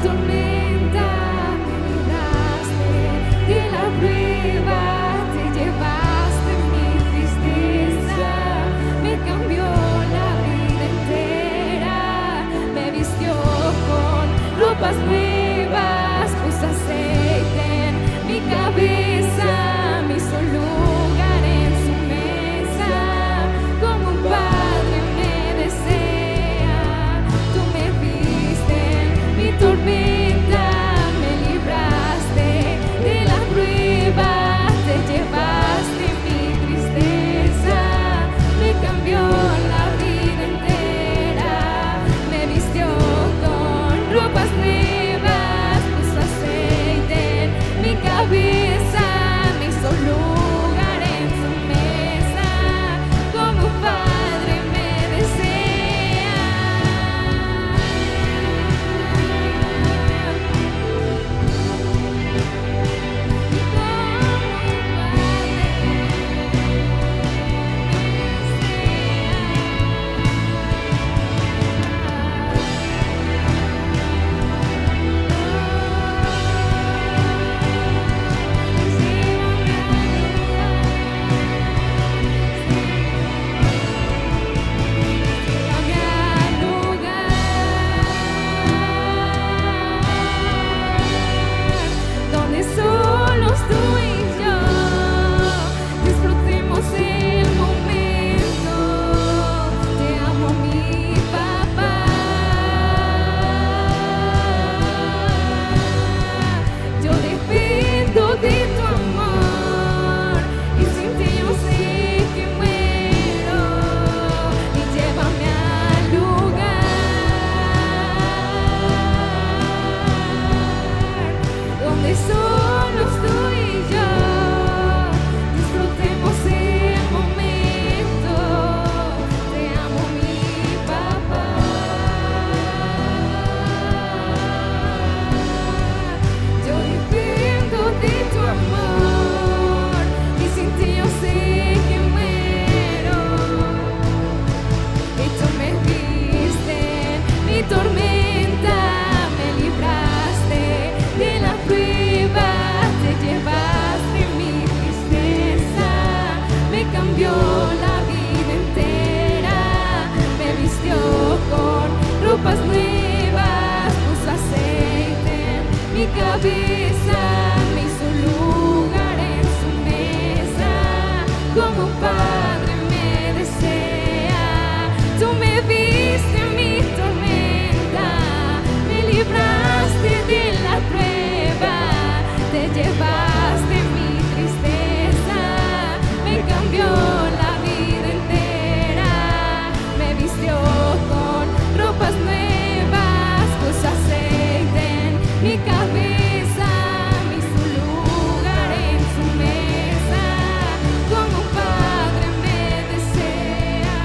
tormenta, me libraste de la prueba, te llevaste mi tristeza, me cambió la vida entera, me vistió con ropas nuevas, puso aceite en mi cabeza, me hizo lugar en su mesa, como un padre me desea. Tú me viste en mi tormenta, me libraste de la prueba, te llevaste mi tristeza, me cambió la vida entera, me vistió con ropas nuevas, puso aceite en mi cabeza, me hizo lugar en su mesa, como un padre me desea. Donde solos tú y yo disfrutemos el momento. Te amo, mi papá. Yo dependo de tu amor y sin ti yo sé que muero. Y llévame al lugar donde solos tú y yo disfrutemos el momento. Te amo, mi papá. Yo dependo de tu amor y sin ti yo sé que muero. Y tú me viste en mi tormenta, me libraste de la prueba, te llevaste mi tristeza, me cambió la vida entera, me vistió con ropas nuevas, puso aceite en mi cabeza, me hizo lugar en su mesa, como un padre me desea. Tú me viste en mi tormenta, me libraste de la prueba, te llevaste mi tristeza, me cambió la vida entera, me vistió con ropas nuevas, puso aceite en mi cabeza, me hizo lugar en su mesa, como un padre me desea.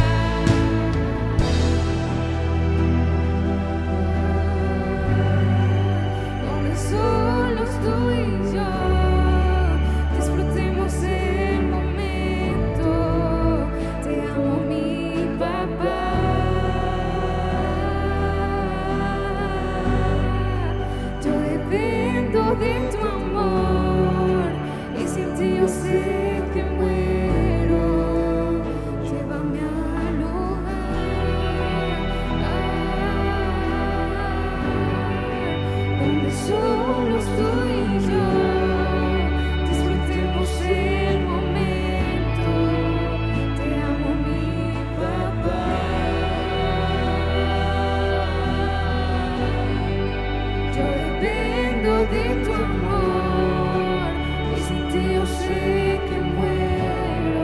Donde solos tú y yo disfrutemos el momento. Te amo, mi papá. Yo dependo de tu amor y sin ti yo sé que muero. Llévame al lugar donde solos tú y yo disfrutemos el momento. Te amo, mi papá. Yo dependo de tu amor y sin ti yo sé que muero.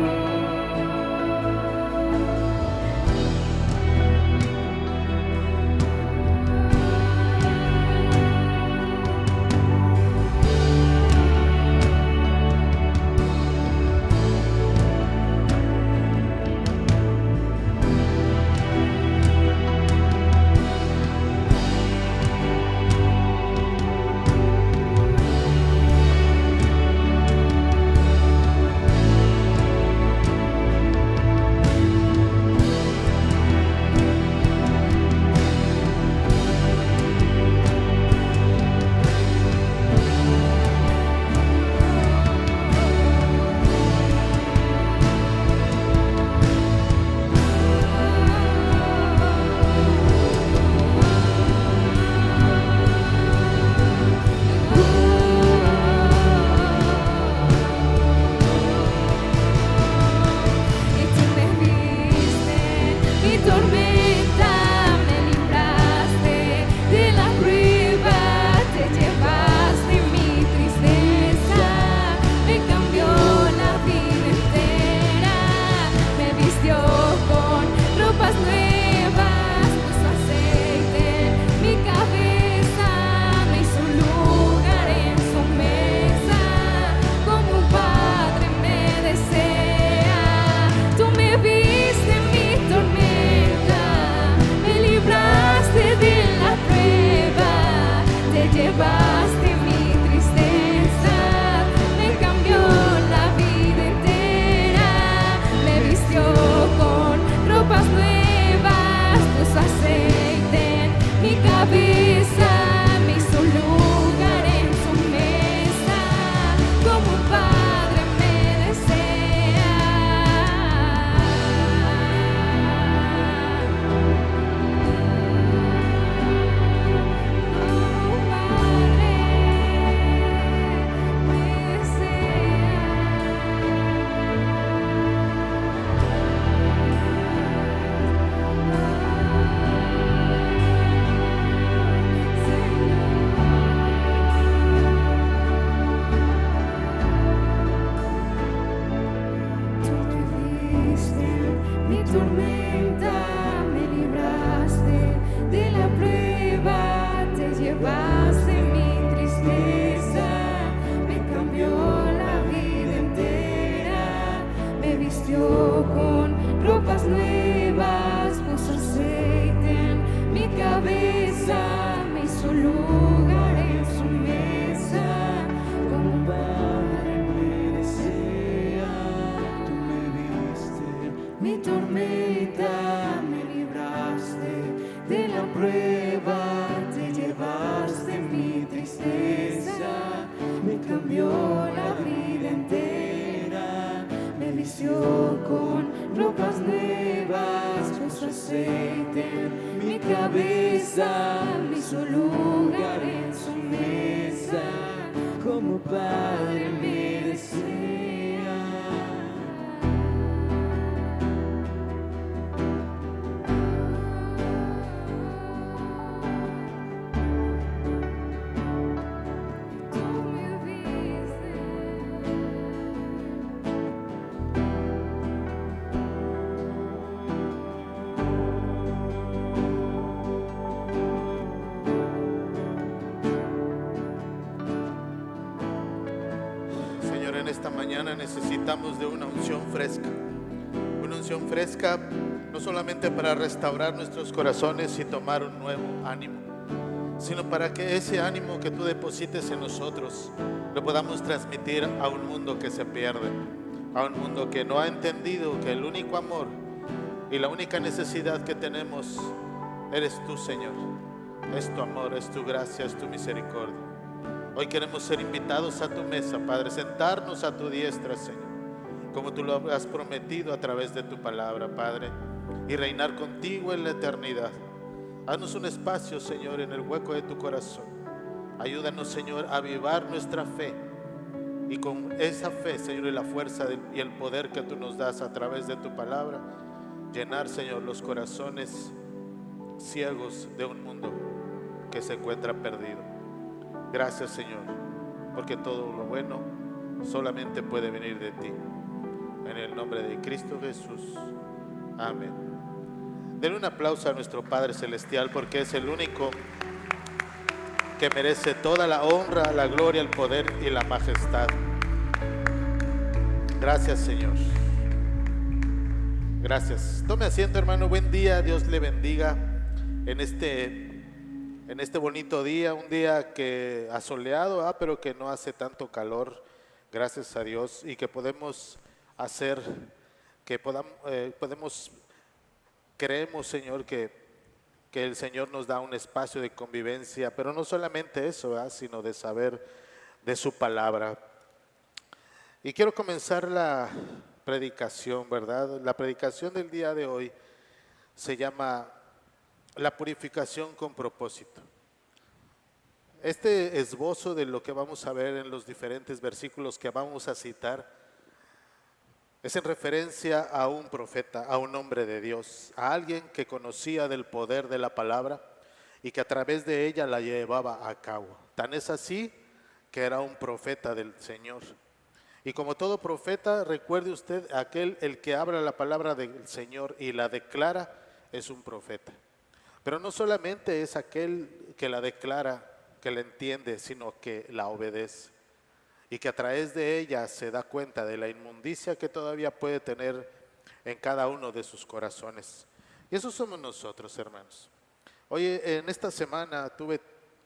te llevaste mi tristeza, me cambió la vida entera, me vistió con ropas nuevas, puso aceite en mi cabeza, me hizo lugar en su mesa, como un padre me desea. Mi tormenta, me libraste de la prueba, te llevaste mi tristeza, me cambió la vida entera, me vistió con ropas nuevas, puso aceite en mi cabeza, me hizo lugar en su mesa, como un padre me desea. Tú me viste mi tormenta, me libraste de la prueba, te llevaste mi tristeza, me cambió la vida entera, me vistió con ropas nuevas, puso aceite en mi cabeza, me hizo lugar en su mesa, como padre me desea. Señor, en esta mañana necesitamos de una unción fresca, no solamente para restaurar nuestros corazones y tomar un nuevo ánimo, sino para que ese ánimo que tú deposites en nosotros lo podamos transmitir a un mundo que se pierde, a un mundo que no ha entendido que el único amor y la única necesidad que tenemos eres tú, Señor. Es tu amor, es tu gracia, es tu misericordia. Hoy queremos ser invitados a tu mesa, Padre, sentarnos a tu diestra, Señor, como tú lo has prometido a través de tu palabra, Padre, y reinar contigo en la eternidad. Haznos un espacio, Señor, en el hueco de tu corazón. Ayúdanos, Señor, a avivar nuestra fe, y con esa fe, Señor, y la fuerza y el poder que tú nos das a través de tu palabra, llenar, Señor, los corazones ciegos de un mundo que se encuentra perdido. Gracias, Señor, porque todo lo bueno solamente puede venir de ti. En el nombre de Cristo Jesús. Amén. Denle un aplauso a nuestro Padre Celestial, porque es el único que merece toda la honra, la gloria, el poder y la majestad. Gracias, Señor. Gracias. Tome asiento, hermano. Buen día. Dios le bendiga en este bonito día, un día que asoleado, pero que no hace tanto calor, gracias a Dios, y que podemos hacer, creemos, Señor, que el Señor nos da un espacio de convivencia, pero no solamente eso, sino de saber de su palabra. Y quiero comenzar la predicación, ¿verdad? La predicación del día de hoy se llama La purificación con propósito. Este esbozo de lo que vamos a ver en los diferentes versículos que vamos a citar es en referencia a un profeta, a un hombre de Dios, a alguien que conocía del poder de la palabra y que a través de ella la llevaba a cabo. Tan es así que era un profeta del Señor. Y como todo profeta, recuerde usted, el que habla la palabra del Señor y la declara es un profeta. Pero no solamente es aquel que la declara, que la entiende, sino que la obedece. Y que a través de ella se da cuenta de la inmundicia que todavía puede tener en cada uno de sus corazones. Y eso somos nosotros, hermanos. Hoy en esta semana tuve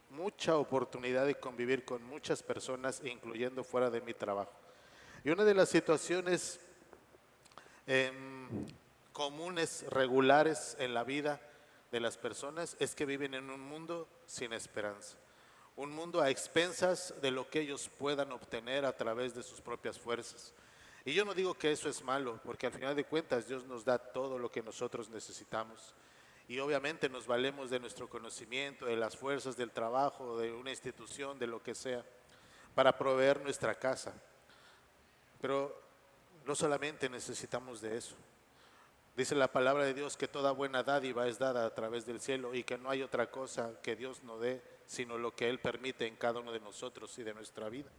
mucha oportunidad de convivir con muchas personas, incluyendo fuera de mi trabajo. Y una de las situaciones comunes, regulares en la vida de las personas es que viven en un mundo sin esperanza. Un mundo a expensas de lo que ellos puedan obtener a través de sus propias fuerzas. Y yo no digo que eso es malo, porque al final de cuentas Dios nos da todo lo que nosotros necesitamos. Y obviamente nos valemos de nuestro conocimiento, de las fuerzas del trabajo, de una institución, de lo que sea, para proveer nuestra casa. Pero no solamente necesitamos de eso. Dice la palabra de Dios que toda buena dádiva es dada a través del cielo y que no hay otra cosa que Dios no dé, sino lo que Él permite en cada uno de nosotros y de nuestra vida.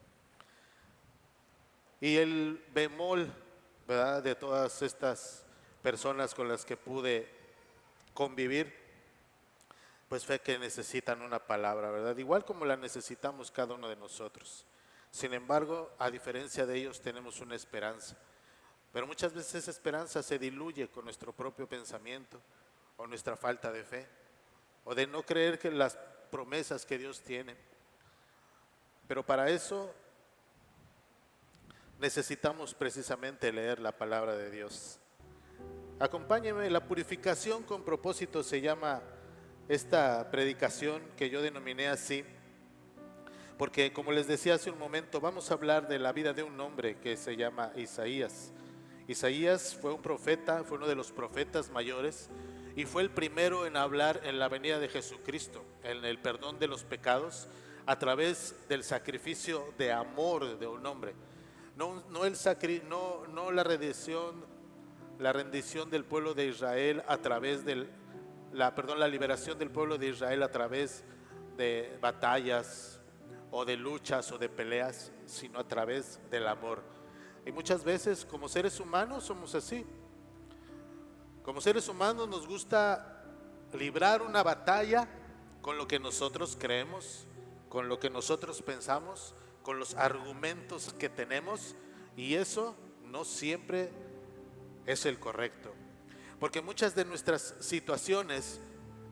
Y el bemol, ¿verdad?, de todas estas personas con las que pude convivir, pues fue que necesitan una palabra, ¿verdad? Igual como la necesitamos cada uno de nosotros. Sin embargo, a diferencia de ellos, tenemos una esperanza. Pero muchas veces esa esperanza se diluye con nuestro propio pensamiento o nuestra falta de fe, o de no creer que las promesas que Dios tiene. Pero para eso necesitamos precisamente leer la palabra de Dios. Acompáñenme, la purificación con propósito se llama esta predicación, que yo denominé así, porque como les decía hace un momento, vamos a hablar de la vida de un hombre que se llama Isaías. Isaías fue un profeta, fue uno de los profetas mayores y fue el primero en hablar en la venida de Jesucristo, en el perdón de los pecados a través del sacrificio de amor de un hombre. No la rendición del pueblo de Israel a través la liberación del pueblo de Israel a través de batallas o de luchas o de peleas, sino a través del amor. Y muchas veces como seres humanos somos así. Como seres humanos nos gusta librar una batalla con lo que nosotros creemos, con lo que nosotros pensamos, con los argumentos que tenemos, y eso no siempre es el correcto. Porque muchas de nuestras situaciones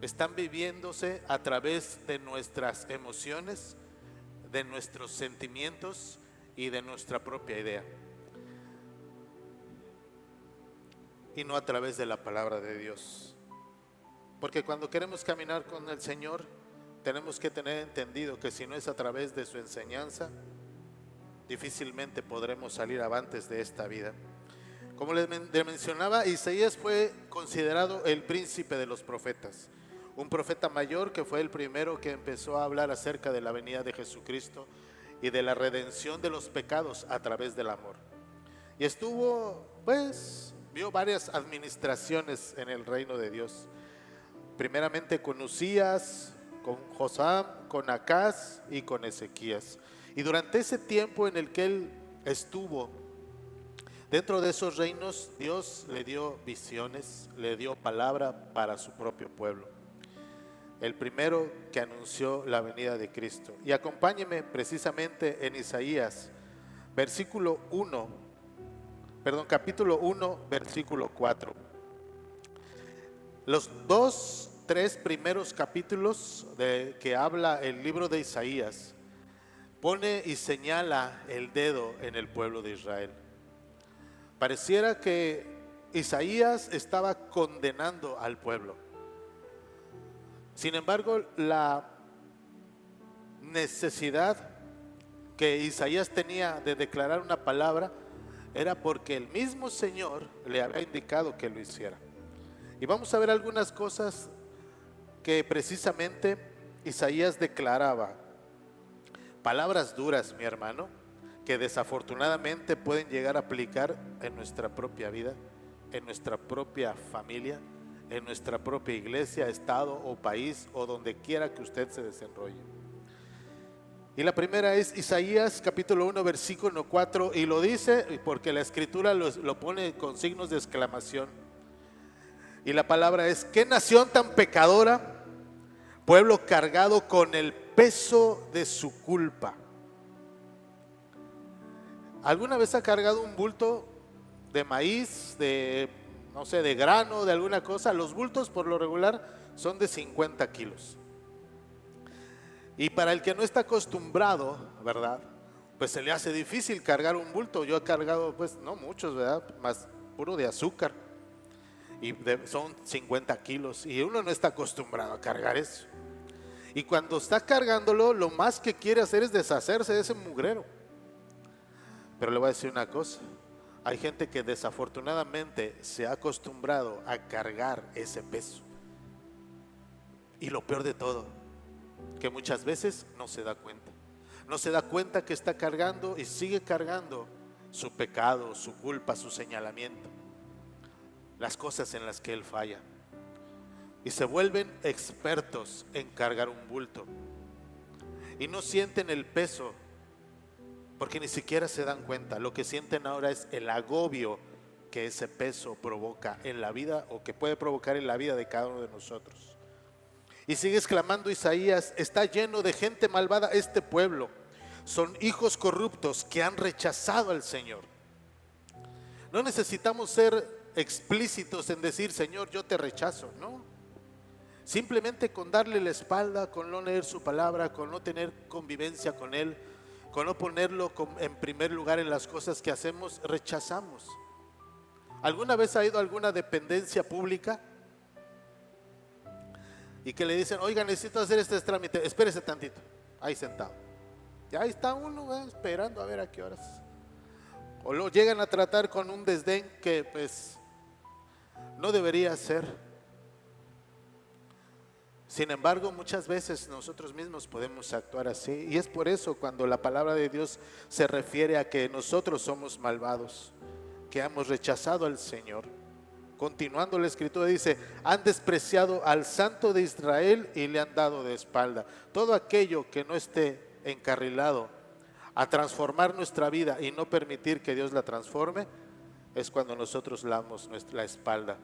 están viviéndose a través de nuestras emociones, de nuestros sentimientos y de nuestra propia idea, y no a través de la palabra de Dios. Porque cuando queremos caminar con el Señor, tenemos que tener entendido que si no es a través de su enseñanza, difícilmente podremos salir avantes de esta vida. Como les mencionaba, Isaías fue considerado el príncipe de los profetas, un profeta mayor que fue el primero que empezó a hablar acerca de la venida de Jesucristo y de la redención de los pecados a través del amor. Y vio varias administraciones en el reino de Dios, primeramente con Uzías, con Josam, con Acaz y con Ezequías. Y durante ese tiempo en el que él estuvo dentro de esos reinos, Dios le dio visiones, le dio palabra para su propio pueblo. El primero que anunció la venida de Cristo. Y acompáñeme precisamente en Isaías, capítulo 1, versículo 4. Los 3 primeros capítulos de que habla el libro de Isaías pone y señala el dedo en el pueblo de Israel. Pareciera que Isaías estaba condenando al pueblo. Sin embargo, la necesidad que Isaías tenía de declarar una palabra era porque el mismo Señor le había indicado que lo hiciera. Y vamos a ver algunas cosas que precisamente Isaías declaraba. Palabras duras, mi hermano, que desafortunadamente pueden llegar a aplicar en nuestra propia vida, en nuestra propia familia, en nuestra propia iglesia, estado o país o donde quiera que usted se desenrolle. Y la primera es Isaías capítulo 1 versículo 4, y lo dice porque la escritura lo pone con signos de exclamación. Y la palabra es: ¿qué nación tan pecadora, pueblo cargado con el peso de su culpa? ¿Alguna vez ha cargado un bulto de maíz, de grano, de alguna cosa? Los bultos por lo regular son de 50 kilos. Y para el que no está acostumbrado, ¿verdad? Pues se le hace difícil cargar un bulto. Yo he cargado, pues no muchos, ¿verdad? Más puro de azúcar. Y son 50 kilos. Y uno no está acostumbrado a cargar eso. Y cuando está cargándolo, lo más que quiere hacer es deshacerse de ese mugrero. Pero le voy a decir una cosa. Hay gente que desafortunadamente se ha acostumbrado a cargar ese peso. Y lo peor de todo, que muchas veces no se da cuenta. No se da cuenta que está cargando y sigue cargando su pecado, su culpa, su señalamiento, las cosas en las que él falla. Y se vuelven expertos en cargar un bulto. Y no sienten el peso, porque ni siquiera se dan cuenta. Lo que sienten ahora es el agobio que ese peso provoca en la vida, o que puede provocar en la vida de cada uno de nosotros. Y sigue exclamando Isaías: está lleno de gente malvada este pueblo. Son hijos corruptos que han rechazado al Señor. No necesitamos ser explícitos en decir: Señor, yo te rechazo. No. Simplemente con darle la espalda, con no leer su palabra, con no tener convivencia con Él, con no ponerlo en primer lugar en las cosas que hacemos, rechazamos. ¿Alguna vez ha ido a alguna dependencia pública y que le dicen: oiga, necesito hacer este trámite, espérese tantito, ahí sentado? Y ahí está uno, esperando a ver a qué horas. O lo llegan a tratar con un desdén que pues no debería ser. Sin embargo, muchas veces nosotros mismos podemos actuar así. Y es por eso cuando la palabra de Dios se refiere a que nosotros somos malvados, que hemos rechazado al Señor. Continuando la escritura dice: han despreciado al Santo de Israel y le han dado de espalda. Todo aquello que no esté encarrilado a transformar nuestra vida y no permitir que Dios la transforme, es cuando nosotros le damos la espalda.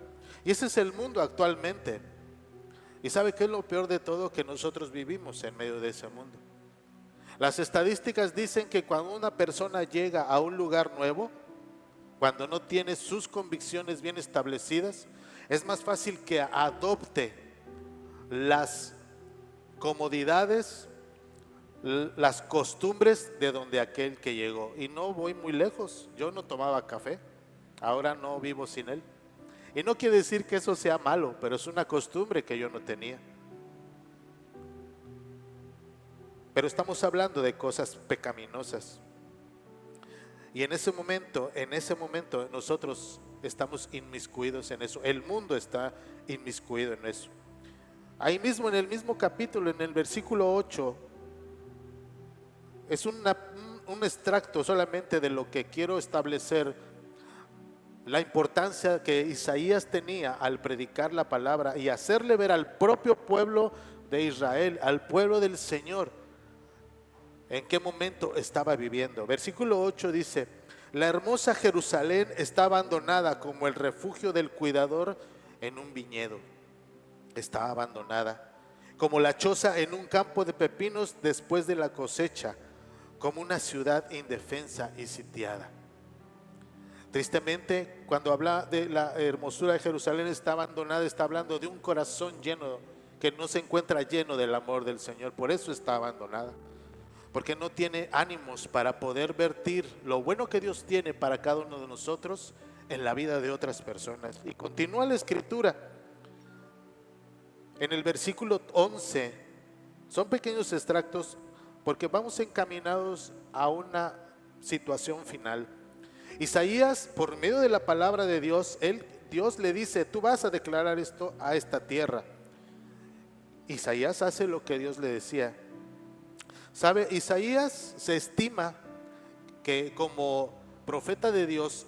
Y ese es el mundo actualmente. ¿Y sabe qué es lo peor de todo? Que nosotros vivimos en medio de ese mundo. Las estadísticas dicen que cuando una persona llega a un lugar nuevo, cuando no tiene sus convicciones bien establecidas, es más fácil que adopte las comodidades, las costumbres de donde aquel que llegó. Y no voy muy lejos, yo no tomaba café, ahora no vivo sin él. Y no quiere decir que eso sea malo, pero es una costumbre que yo no tenía. Pero estamos hablando de cosas pecaminosas. Y en ese momento nosotros estamos inmiscuidos en eso. El mundo está inmiscuido en eso. Ahí mismo en el mismo capítulo, en el versículo 8, es un extracto solamente de lo que quiero establecer, la importancia que Isaías tenía al predicar la palabra y hacerle ver al propio pueblo de Israel, al pueblo del Señor, en qué momento estaba viviendo. Versículo 8 dice: la hermosa Jerusalén está abandonada como el refugio del cuidador en un viñedo. Está abandonada como la choza en un campo de pepinos después de la cosecha, como una ciudad indefensa y sitiada. Tristemente, cuando habla de la hermosura de Jerusalén está abandonada, está hablando de un corazón lleno, que no se encuentra lleno del amor del Señor. Por eso está abandonada, porque no tiene ánimos para poder vertir lo bueno que Dios tiene para cada uno de nosotros en la vida de otras personas. Y continúa la escritura en el versículo 11. Son pequeños extractos porque vamos encaminados a una situación final. Isaías, por medio de la palabra de Dios, Dios le dice: tú vas a declarar esto a esta tierra. Isaías hace lo que Dios le decía. ¿Sabe? Isaías se estima que como profeta de Dios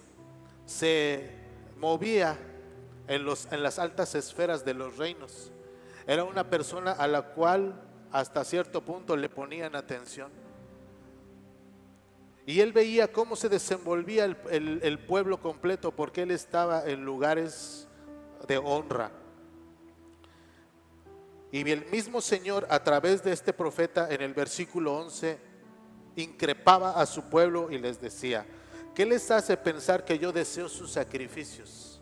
se movía en las altas esferas de los reinos. Era una persona a la cual hasta cierto punto le ponían atención. Y él veía cómo se desenvolvía el pueblo completo, porque él estaba en lugares de honra. Y el mismo Señor, a través de este profeta, en el versículo 11, increpaba a su pueblo y les decía: ¿qué les hace pensar que yo deseo sus sacrificios?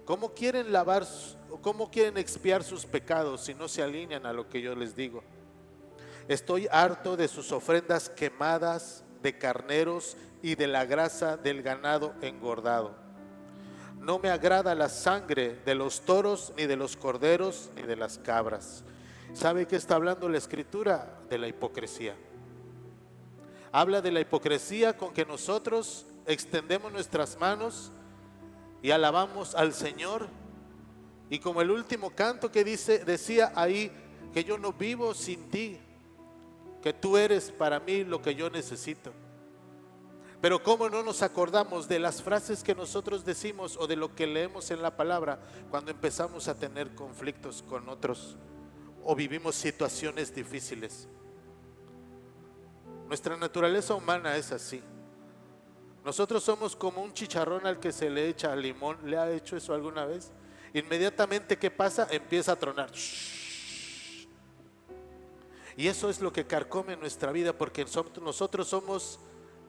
¿Cómo quieren cómo quieren expiar sus pecados si no se alinean a lo que yo les digo? Estoy harto de sus ofrendas quemadas, de carneros y de la grasa del ganado engordado. No me agrada la sangre de los toros, ni de los corderos, ni de las cabras. ¿Sabe qué está hablando la Escritura? De la hipocresía. Habla de la hipocresía con que nosotros extendemos nuestras manos y alabamos al Señor. Y como el último canto que decía ahí, que yo no vivo sin ti, que tú eres para mí lo que yo necesito. Pero cómo no nos acordamos de las frases que nosotros decimos o de lo que leemos en la palabra cuando empezamos a tener conflictos con otros o vivimos situaciones difíciles. Nuestra naturaleza humana es así. Nosotros somos como un chicharrón al que se le echa limón. ¿Le ha hecho eso alguna vez? Inmediatamente, ¿qué pasa? Empieza a tronar. Y eso es lo que carcome nuestra vida, porque nosotros somos,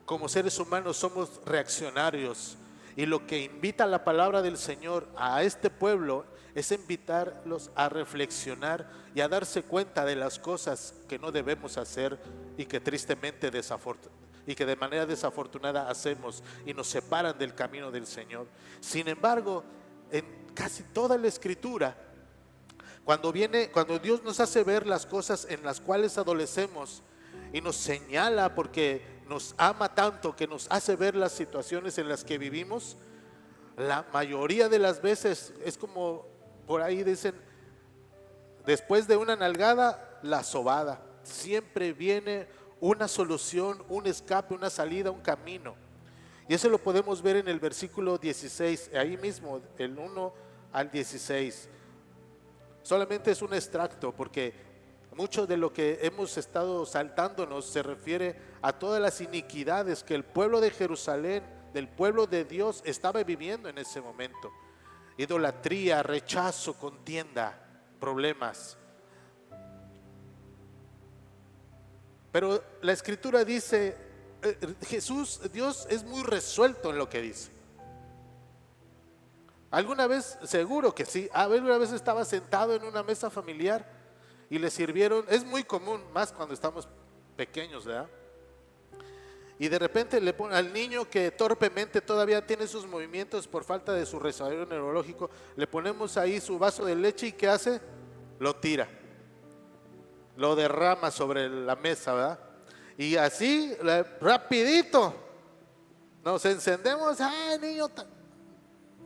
como seres humanos, somos reaccionarios. Y lo que invita la palabra del Señor a este pueblo es invitarlos a reflexionar y a darse cuenta de las cosas que no debemos hacer y que tristemente y que de manera desafortunada hacemos y nos separan del camino del Señor. Sin embargo, en casi toda la Escritura, cuando Dios nos hace ver las cosas en las cuales adolecemos y nos señala porque nos ama tanto que nos hace ver las situaciones en las que vivimos, la mayoría de las veces es como por ahí dicen, después de una nalgada, la sobada. Siempre viene una solución, un escape, una salida, un camino. Y eso lo podemos ver en el versículo 16, ahí mismo, el 1 al 16. Solamente es un extracto porque mucho de lo que hemos estado saltándonos se refiere a todas las iniquidades que el pueblo de Jerusalén, del pueblo de Dios, estaba viviendo en ese momento. Idolatría, rechazo, contienda, problemas. Pero la Escritura dice, Dios es muy resuelto en lo que dice. ¿Alguna vez? Seguro que sí. ¿Alguna vez estaba sentado en una mesa familiar y le sirvieron? Es muy común, más cuando estamos pequeños, ¿verdad? Y de repente le ponen al niño que torpemente todavía tiene sus movimientos por falta de su desarrollo neurológico, le ponemos ahí su vaso de leche y ¿qué hace? Lo tira, lo derrama sobre la mesa, ¿verdad? Y así, rapidito, nos encendemos. ¡Ay, niño!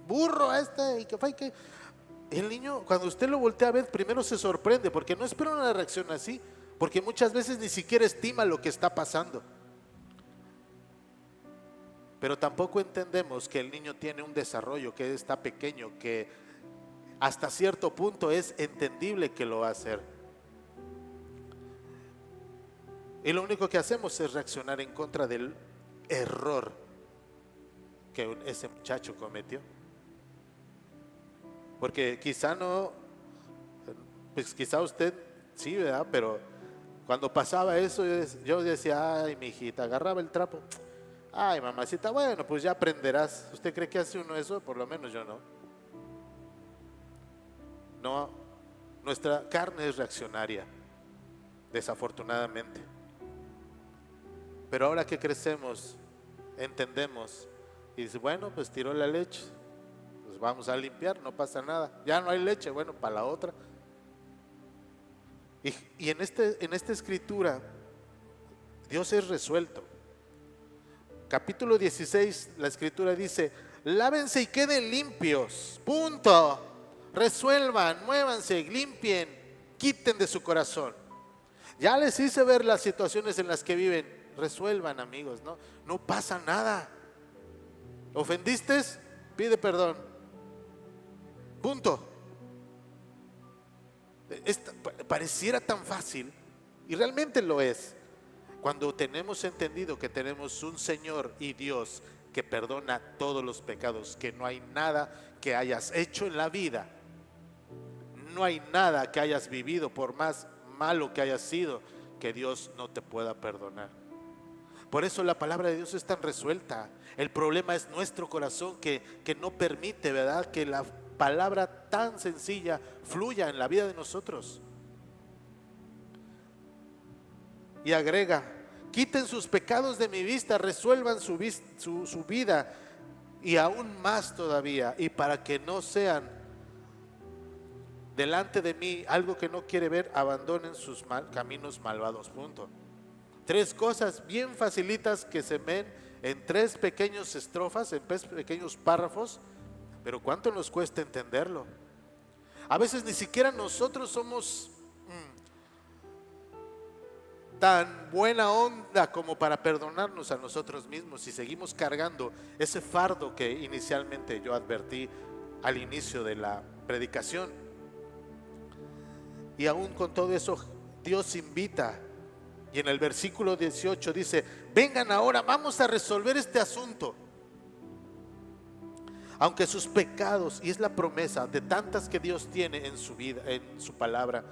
Burro y que fue que el niño, cuando usted lo voltea a ver, primero se sorprende porque no espera una reacción así, porque muchas veces ni siquiera estima lo que está pasando. Pero tampoco entendemos que el niño tiene un desarrollo, que está pequeño, que hasta cierto punto es entendible que lo va a hacer. Y lo único que hacemos es reaccionar en contra del error que ese muchacho cometió. Porque quizá no, pues quizá usted sí, ¿verdad? Pero cuando pasaba eso, yo decía, ay, mi hijita, agarraba el trapo. Ay, mamacita, bueno, pues ya aprenderás. ¿Usted cree que hace uno eso? Por lo menos yo no. No, nuestra carne es reaccionaria, desafortunadamente. Pero ahora que crecemos, entendemos y dice, bueno, pues tiró la leche, pues vamos a limpiar, no pasa nada. Ya no hay leche, bueno, para la otra. Y en esta escritura, Dios es resuelto. Capítulo 16, la escritura dice, lávense y queden limpios, punto. Resuelvan, muévanse, limpien, quiten de su corazón. Ya les hice ver las situaciones en las que viven. Resuelvan, amigos, no pasa nada. ¿Ofendiste? Pide perdón. Punto. Pareciera tan fácil y realmente lo es. Cuando tenemos entendido que tenemos un Señor y Dios que perdona todos los pecados, que no hay nada que hayas hecho en la vida, no hay nada que hayas vivido, por más malo que hayas sido, que Dios no te pueda perdonar. Por eso la palabra de Dios es tan resuelta. El problema es nuestro corazón que no permite, ¿verdad?, que la palabra tan sencilla fluya en la vida de nosotros. Y agrega: quiten sus pecados de mi vista, resuelvan su vida, y aún más todavía, y para que no sean delante de mí algo que no quiere ver, abandonen sus caminos malvados. Punto. 3 cosas bien facilitas que se ven en 3 pequeñas estrofas, en 3 pequeños párrafos, pero cuánto nos cuesta entenderlo. A veces ni siquiera nosotros somos tan buena onda como para perdonarnos a nosotros mismos, y seguimos cargando ese fardo que inicialmente yo advertí al inicio de la predicación. Y aún con todo eso, Dios invita, y en el versículo 18 dice: vengan ahora, vamos a resolver este asunto. Aunque sus pecados, y es la promesa de tantas que Dios tiene en su vida, en su palabra,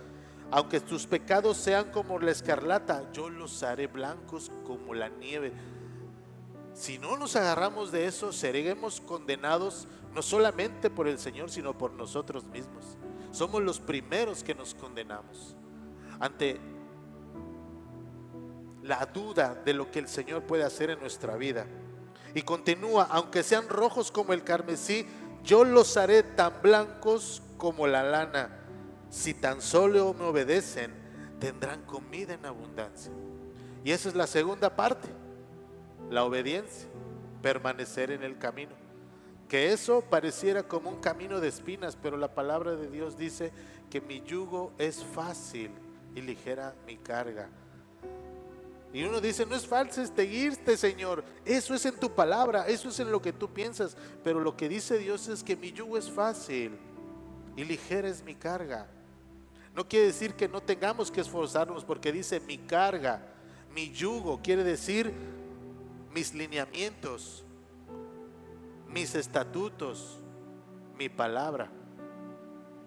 aunque tus pecados sean como la escarlata, yo los haré blancos como la nieve. Si no nos agarramos de eso, seremos condenados no solamente por el Señor, sino por nosotros mismos. Somos los primeros que nos condenamos ante la duda de lo que el Señor puede hacer en nuestra vida. Y continúa: aunque sean rojos como el carmesí, yo los haré tan blancos como la lana. Si tan solo me obedecen, tendrán comida en abundancia. Y esa es la segunda parte, la obediencia, permanecer en el camino. Que eso pareciera como un camino de espinas, pero la palabra de Dios dice que mi yugo es fácil y ligera mi carga. Y uno dice: no es fácil seguirte, Señor. Eso es en tu palabra, eso es en lo que tú piensas. Pero lo que dice Dios es que mi yugo es fácil y ligera es mi carga. No quiere decir que no tengamos que esforzarnos, porque dice mi carga, mi yugo, quiere decir mis lineamientos, mis estatutos, mi palabra.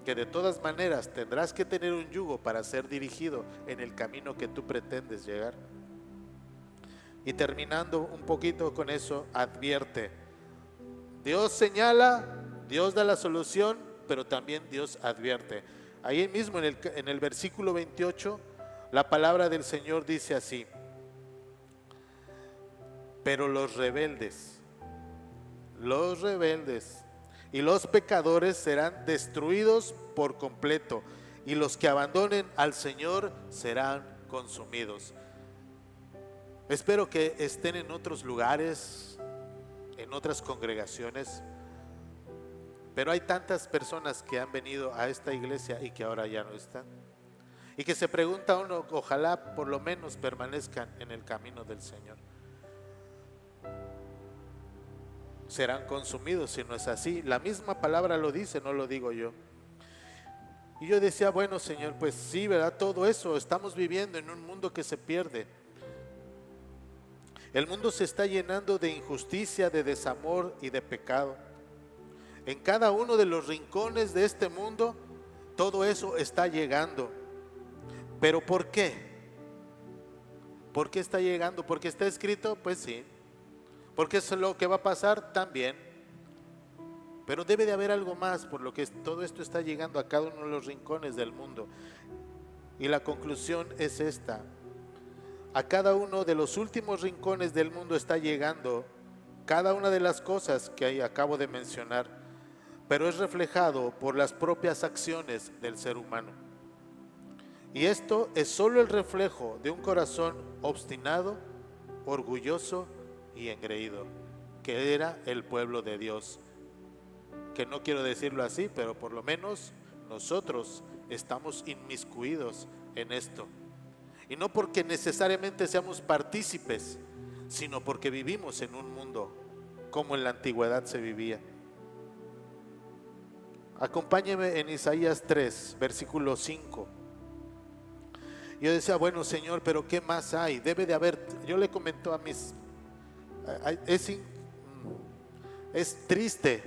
Que de todas maneras tendrás que tener un yugo para ser dirigido en el camino que tú pretendes llegar. Y terminando un poquito con eso, advierte. Dios señala, Dios da la solución, pero también Dios advierte. Ahí mismo en el versículo 28, la palabra del Señor dice así: pero los rebeldes y los pecadores serán destruidos por completo, y los que abandonen al Señor serán consumidos. Espero que estén en otros lugares, en otras congregaciones, pero hay tantas personas que han venido a esta iglesia y que ahora ya no están, y que se pregunta uno: ojalá por lo menos permanezcan en el camino del Señor. Serán consumidos si no es así. La misma palabra lo dice, no lo digo yo. Y yo decía: bueno, Señor, pues sí, ¿verdad? Todo eso, estamos viviendo en un mundo que se pierde. El mundo se está llenando de injusticia, de desamor y de pecado. En cada uno de los rincones de este mundo, todo eso está llegando. ¿Pero por qué? ¿Por qué está llegando? ¿Porque está escrito? Pues sí. ¿Porque es lo que va a pasar? También. Pero debe de haber algo más por lo que todo esto está llegando a cada uno de los rincones del mundo. Y la conclusión es esta: a cada uno de los últimos rincones del mundo está llegando cada una de las cosas que acabo de mencionar, pero es reflejado por las propias acciones del ser humano. Y esto es solo el reflejo de un corazón obstinado, orgulloso y engreído, que era el pueblo de Dios. Que no quiero decirlo así, pero por lo menos nosotros estamos inmiscuidos en esto. Y no porque necesariamente seamos partícipes, sino porque vivimos en un mundo como en la antigüedad se vivía. Acompáñeme en Isaías 3, versículo 5. Yo decía: bueno, Señor, pero ¿qué más hay? Debe de haber. Yo le comento a mis... Es triste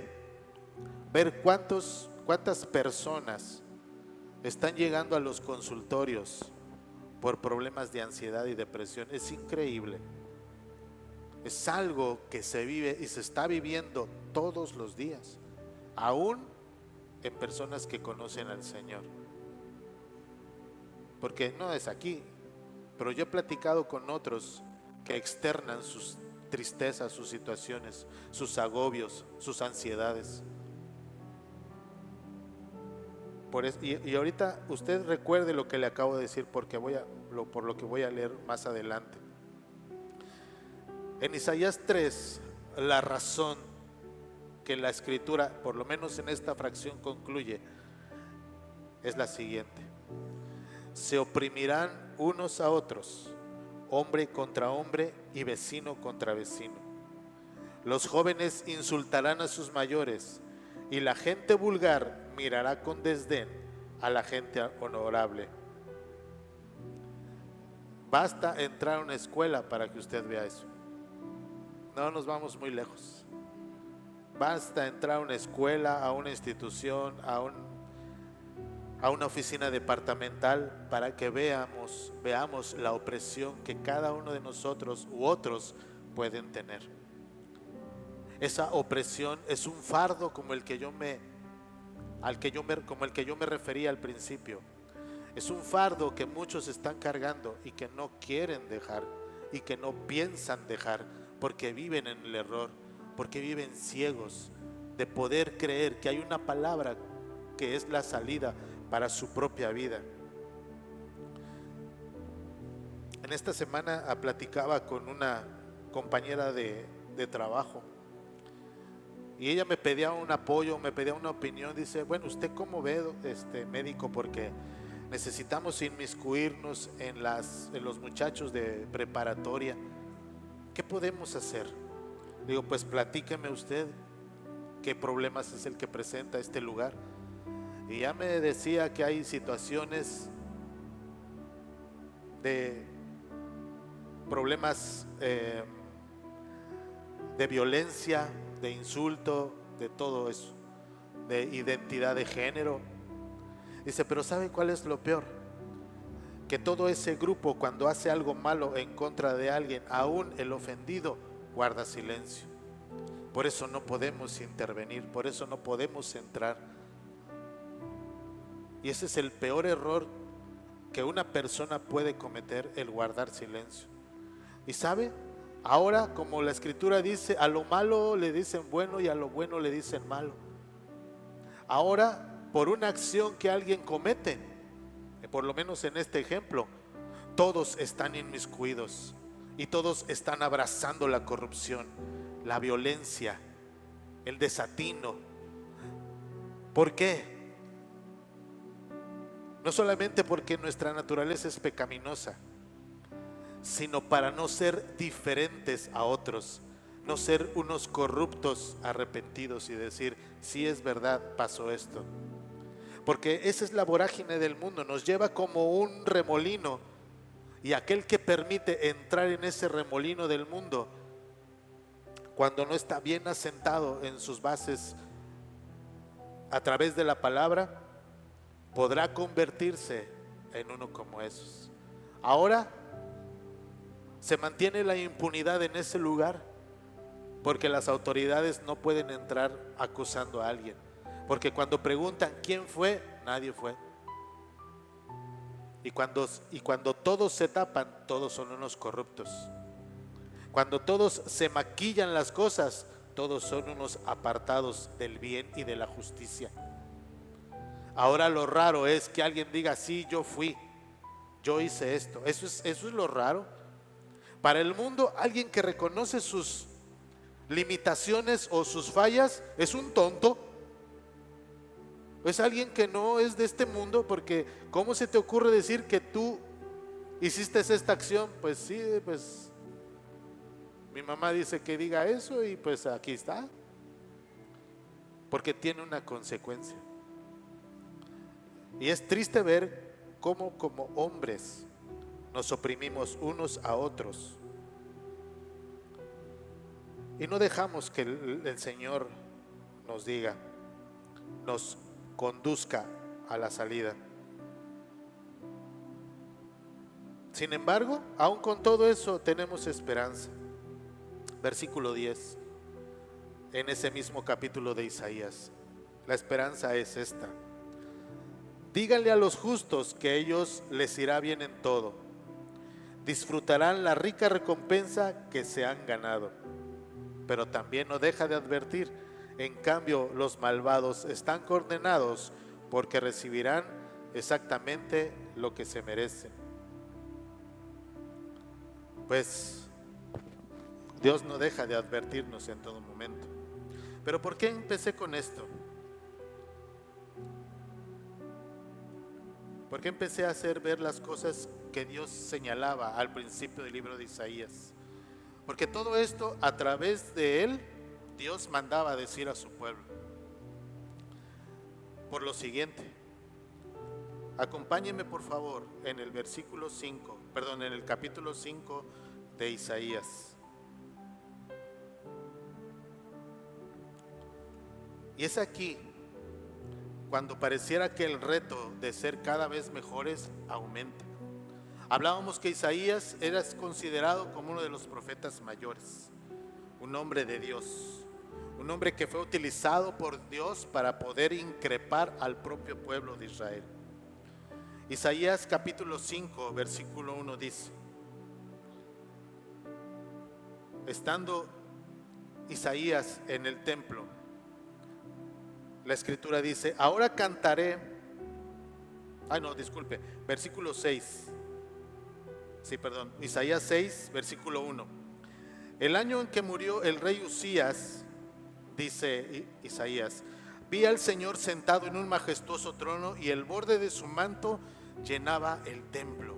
ver cuántas personas están llegando a los consultorios por problemas de ansiedad y depresión. Es increíble. Es algo que se vive y se está viviendo todos los días, aún en personas que conocen al Señor. Porque no es aquí, pero yo he platicado con otros que externan sus tristezas, sus situaciones, sus agobios, sus ansiedades. Y ahorita usted recuerde lo que le acabo de decir por lo que voy a leer más adelante. En Isaías 3, la razón que la escritura, por lo menos en esta fracción, concluye es la siguiente: se oprimirán unos a otros, hombre contra hombre y vecino contra vecino. Los jóvenes insultarán a sus mayores y la gente vulgar mirará con desdén a la gente honorable. Basta entrar a una escuela para que usted vea eso. No nos vamos muy lejos. Basta entrar a una escuela, a una institución, a una oficina departamental para que veamos la opresión que cada uno de nosotros u otros pueden tener. Esa opresión es un fardo como el que yo me refería al principio. Es un fardo que muchos están cargando y que no quieren dejar y que no piensan dejar, porque viven en el error, porque viven ciegos de poder creer que hay una palabra que es la salida para su propia vida. En esta semana platicaba con una compañera de trabajo y ella me pedía un apoyo, me pedía una opinión. Dice: bueno, ¿usted cómo ve, médico? Porque necesitamos inmiscuirnos en los muchachos de preparatoria. ¿Qué podemos hacer? Digo: pues platíqueme usted qué problemas es el que presenta este lugar. Y ya me decía que hay situaciones de problemas de violencia, de insulto, de todo eso, de identidad de género. Dice: pero ¿sabe cuál es lo peor? Que todo ese grupo, cuando hace algo malo en contra de alguien, aún el ofendido guarda silencio. Por eso no podemos intervenir, por eso no podemos entrar. Y ese es el peor error que una persona puede cometer, el guardar silencio. Y sabe, ahora, como la escritura dice, a lo malo le dicen bueno y a lo bueno le dicen malo. Ahora, por una acción que alguien comete, por lo menos en este ejemplo, todos están inmiscuidos y todos están abrazando la corrupción, la violencia, el desatino. ¿Por qué? No solamente porque nuestra naturaleza es pecaminosa, sino para no ser diferentes a otros, no ser unos corruptos arrepentidos y decir: sí, es verdad, pasó esto. Porque esa es la vorágine del mundo, nos lleva como un remolino, y aquel que permite entrar en ese remolino del mundo, cuando no está bien asentado en sus bases a través de la palabra, podrá convertirse en uno como esos. Ahora se mantiene la impunidad en ese lugar porque las autoridades no pueden entrar acusando a alguien, porque cuando preguntan quién fue, nadie fue. Y cuando todos se tapan, todos son unos corruptos. Cuando todos se maquillan las cosas, todos son unos apartados del bien y de la justicia. Ahora lo raro es que alguien diga: sí, yo fui, yo hice esto. Eso es lo raro. Para el mundo, alguien que reconoce sus limitaciones o sus fallas es un tonto. Es alguien que no es de este mundo, porque ¿cómo se te ocurre decir que tú hiciste esta acción? Pues sí, pues mi mamá dice que diga eso y pues aquí está. Porque tiene una consecuencia. Y es triste ver cómo como hombres nos oprimimos unos a otros y no dejamos que el Señor nos diga, nos conduzca a la salida. Sin embargo, aún con todo eso tenemos esperanza. Versículo 10, en ese mismo capítulo de Isaías, la esperanza es esta: díganle a los justos que a ellos les irá bien en todo. disfrutarán la rica recompensa que se han ganado. Pero también no deja de advertir: en cambio, los malvados están condenados porque recibirán exactamente lo que se merecen. Pues Dios no deja de advertirnos en todo momento. Pero ¿por qué empecé con esto? ¿Por qué empecé a hacer ver las cosas que Dios señalaba al principio del libro de Isaías? Porque todo esto, a través de él, Dios mandaba decir a su pueblo. Por lo siguiente, acompáñenme por favor en el en el capítulo 5 de Isaías. Y es aquí cuando pareciera que el reto de ser cada vez mejores aumenta. Hablábamos que Isaías era considerado como uno de los profetas mayores, un hombre de Dios, un hombre que fue utilizado por Dios para poder increpar al propio pueblo de Israel. Isaías capítulo 5, versículo 1 dice: estando Isaías en el templo, la escritura dice: ahora cantaré, versículo 6, Isaías 6, versículo 1. El año en que murió el rey Uzías, dice Isaías, vi al Señor sentado en un majestuoso trono y el borde de su manto llenaba el templo.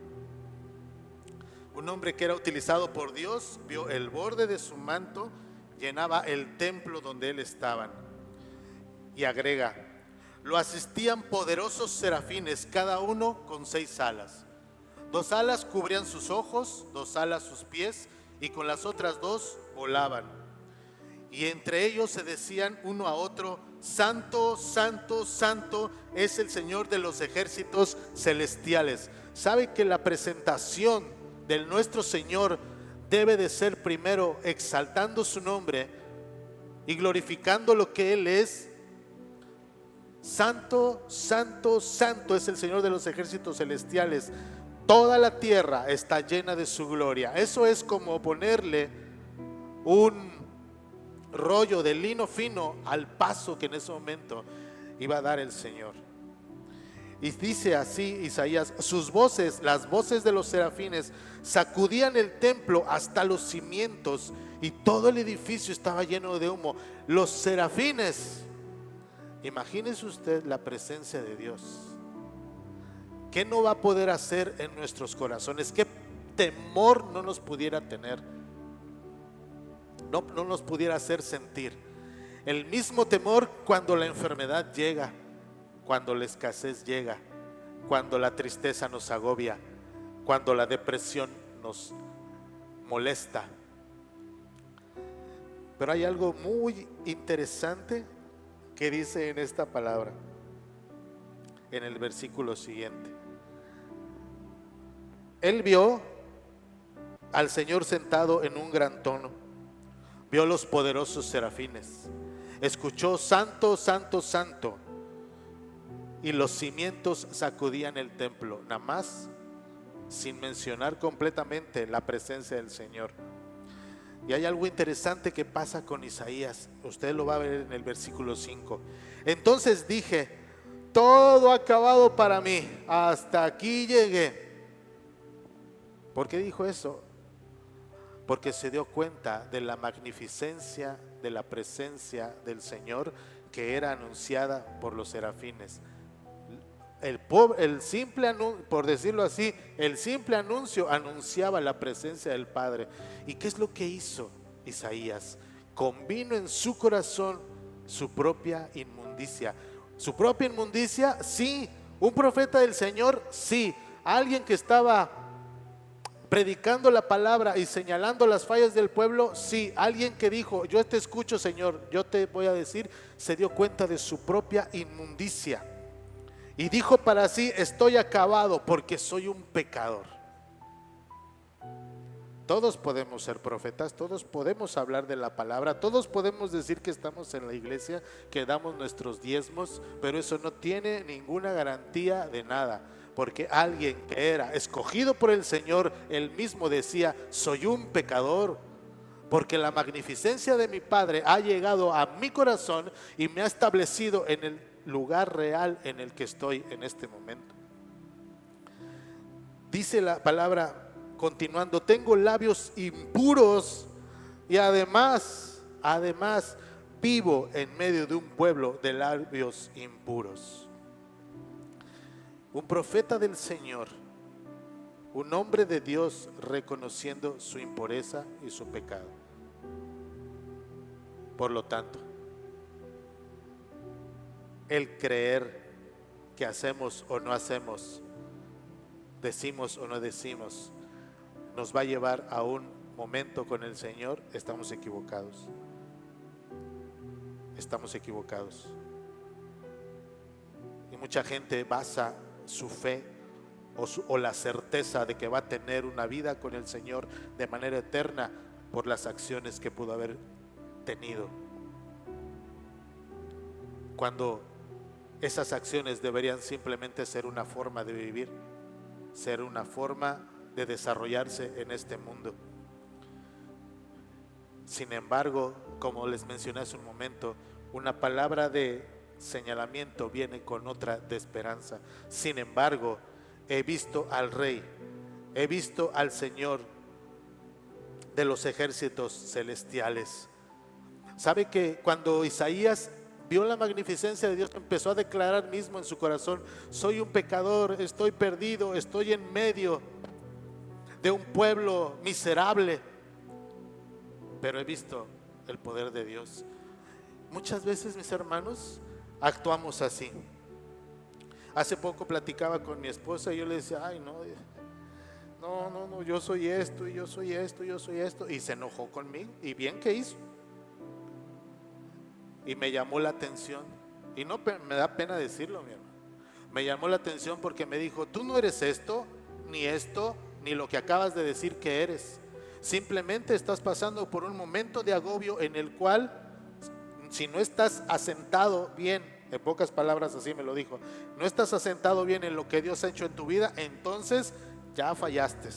Un hombre que era utilizado por Dios vio el borde de su manto llenaba el templo donde él estaba. Y agrega: lo asistían poderosos serafines, cada uno con 6 alas. 2 alas cubrían sus ojos, 2 alas sus pies, y con las otras 2 volaban. Y entre ellos se decían uno a otro: Santo, Santo, Santo es el Señor de los ejércitos celestiales. ¿Sabe que la presentación de nuestro Señor debe de ser primero exaltando su nombre y glorificando lo que Él es? Santo, Santo, Santo es el Señor de los ejércitos celestiales. Toda la tierra está llena de su gloria. Eso es como ponerle un rollo de lino fino al paso que en ese momento iba a dar el Señor. Y dice así Isaías: sus voces, las voces de los serafines, sacudían el templo hasta los cimientos y todo el edificio estaba lleno de humo. Los serafines, imagínese usted la presencia de Dios. ¿Qué no va a poder hacer en nuestros corazones? ¿Qué temor no nos pudiera tener? No nos pudiera hacer sentir el mismo temor cuando la enfermedad llega, cuando la escasez llega, cuando la tristeza nos agobia, cuando la depresión nos molesta. Pero hay algo muy interesante que dice en esta palabra, en el versículo siguiente. Él vio al Señor sentado en un gran trono, vio los poderosos serafines, escuchó: Santo, Santo, Santo, y los cimientos sacudían el templo, nada más, sin mencionar completamente la presencia del Señor. Y hay algo interesante que pasa con Isaías. Usted lo va a ver en el versículo 5. Entonces dije: todo ha acabado para mí, hasta aquí llegué. ¿Por qué dijo eso? Porque se dio cuenta de la magnificencia de la presencia del Señor que era anunciada por los serafines. El simple anuncio, por decirlo así, el simple anuncio anunciaba la presencia del Padre. ¿Y qué es lo que hizo Isaías? Convino en su corazón su propia inmundicia. ¿Su propia inmundicia? Sí. ¿Un profeta del Señor? Sí. ¿Alguien que estaba predicando la palabra y señalando las fallas del pueblo? Sí. ¿Alguien que dijo: yo te escucho, Señor, yo te voy a decir? Se dio cuenta de su propia inmundicia y dijo para sí: estoy acabado porque soy un pecador. Todos podemos ser profetas, todos podemos hablar de la palabra, todos podemos decir que estamos en la iglesia, que damos nuestros diezmos, pero eso no tiene ninguna garantía de nada, porque alguien que era escogido por el Señor, él mismo decía: soy un pecador, porque la magnificencia de mi Padre ha llegado a mi corazón y me ha establecido en el lugar real en el que estoy en este momento. Dice la palabra continuando: tengo labios impuros y además vivo en medio de un pueblo de labios impuros. Un profeta del Señor, un hombre de Dios, reconociendo su impureza y su pecado. Por lo tanto, el creer que hacemos o no hacemos, decimos o no decimos, nos va a llevar a un momento con el Señor, estamos equivocados. Estamos equivocados. Y mucha gente basa su fe o la certeza de que va a tener una vida con el Señor de manera eterna por las acciones que pudo haber tenido, cuando esas acciones deberían simplemente ser una forma de vivir, ser una forma de desarrollarse en este mundo. Sin embargo, como les mencioné hace un momento, una palabra de señalamiento viene con otra de esperanza. Sin embargo, he visto al Rey, he visto al Señor de los ejércitos celestiales. ¿Sabe que cuando Isaías vio la magnificencia de Dios, empezó a declarar mismo en su corazón: soy un pecador, estoy perdido, estoy en medio de un pueblo miserable, pero he visto el poder de Dios? Muchas veces, mis hermanos, actuamos así. Hace poco platicaba con mi esposa y yo le decía: ay, no, yo soy esto y yo soy esto, yo soy esto. Y se enojó conmigo, y bien que hizo. Y me llamó la atención, y no me da pena decirlo, mi hermano. Me llamó la atención porque me dijo: tú no eres esto, ni lo que acabas de decir que eres. Simplemente estás pasando por un momento de agobio en el cual, si no estás asentado bien, en pocas palabras así me lo dijo, no estás asentado bien en lo que Dios ha hecho en tu vida, entonces ya fallaste,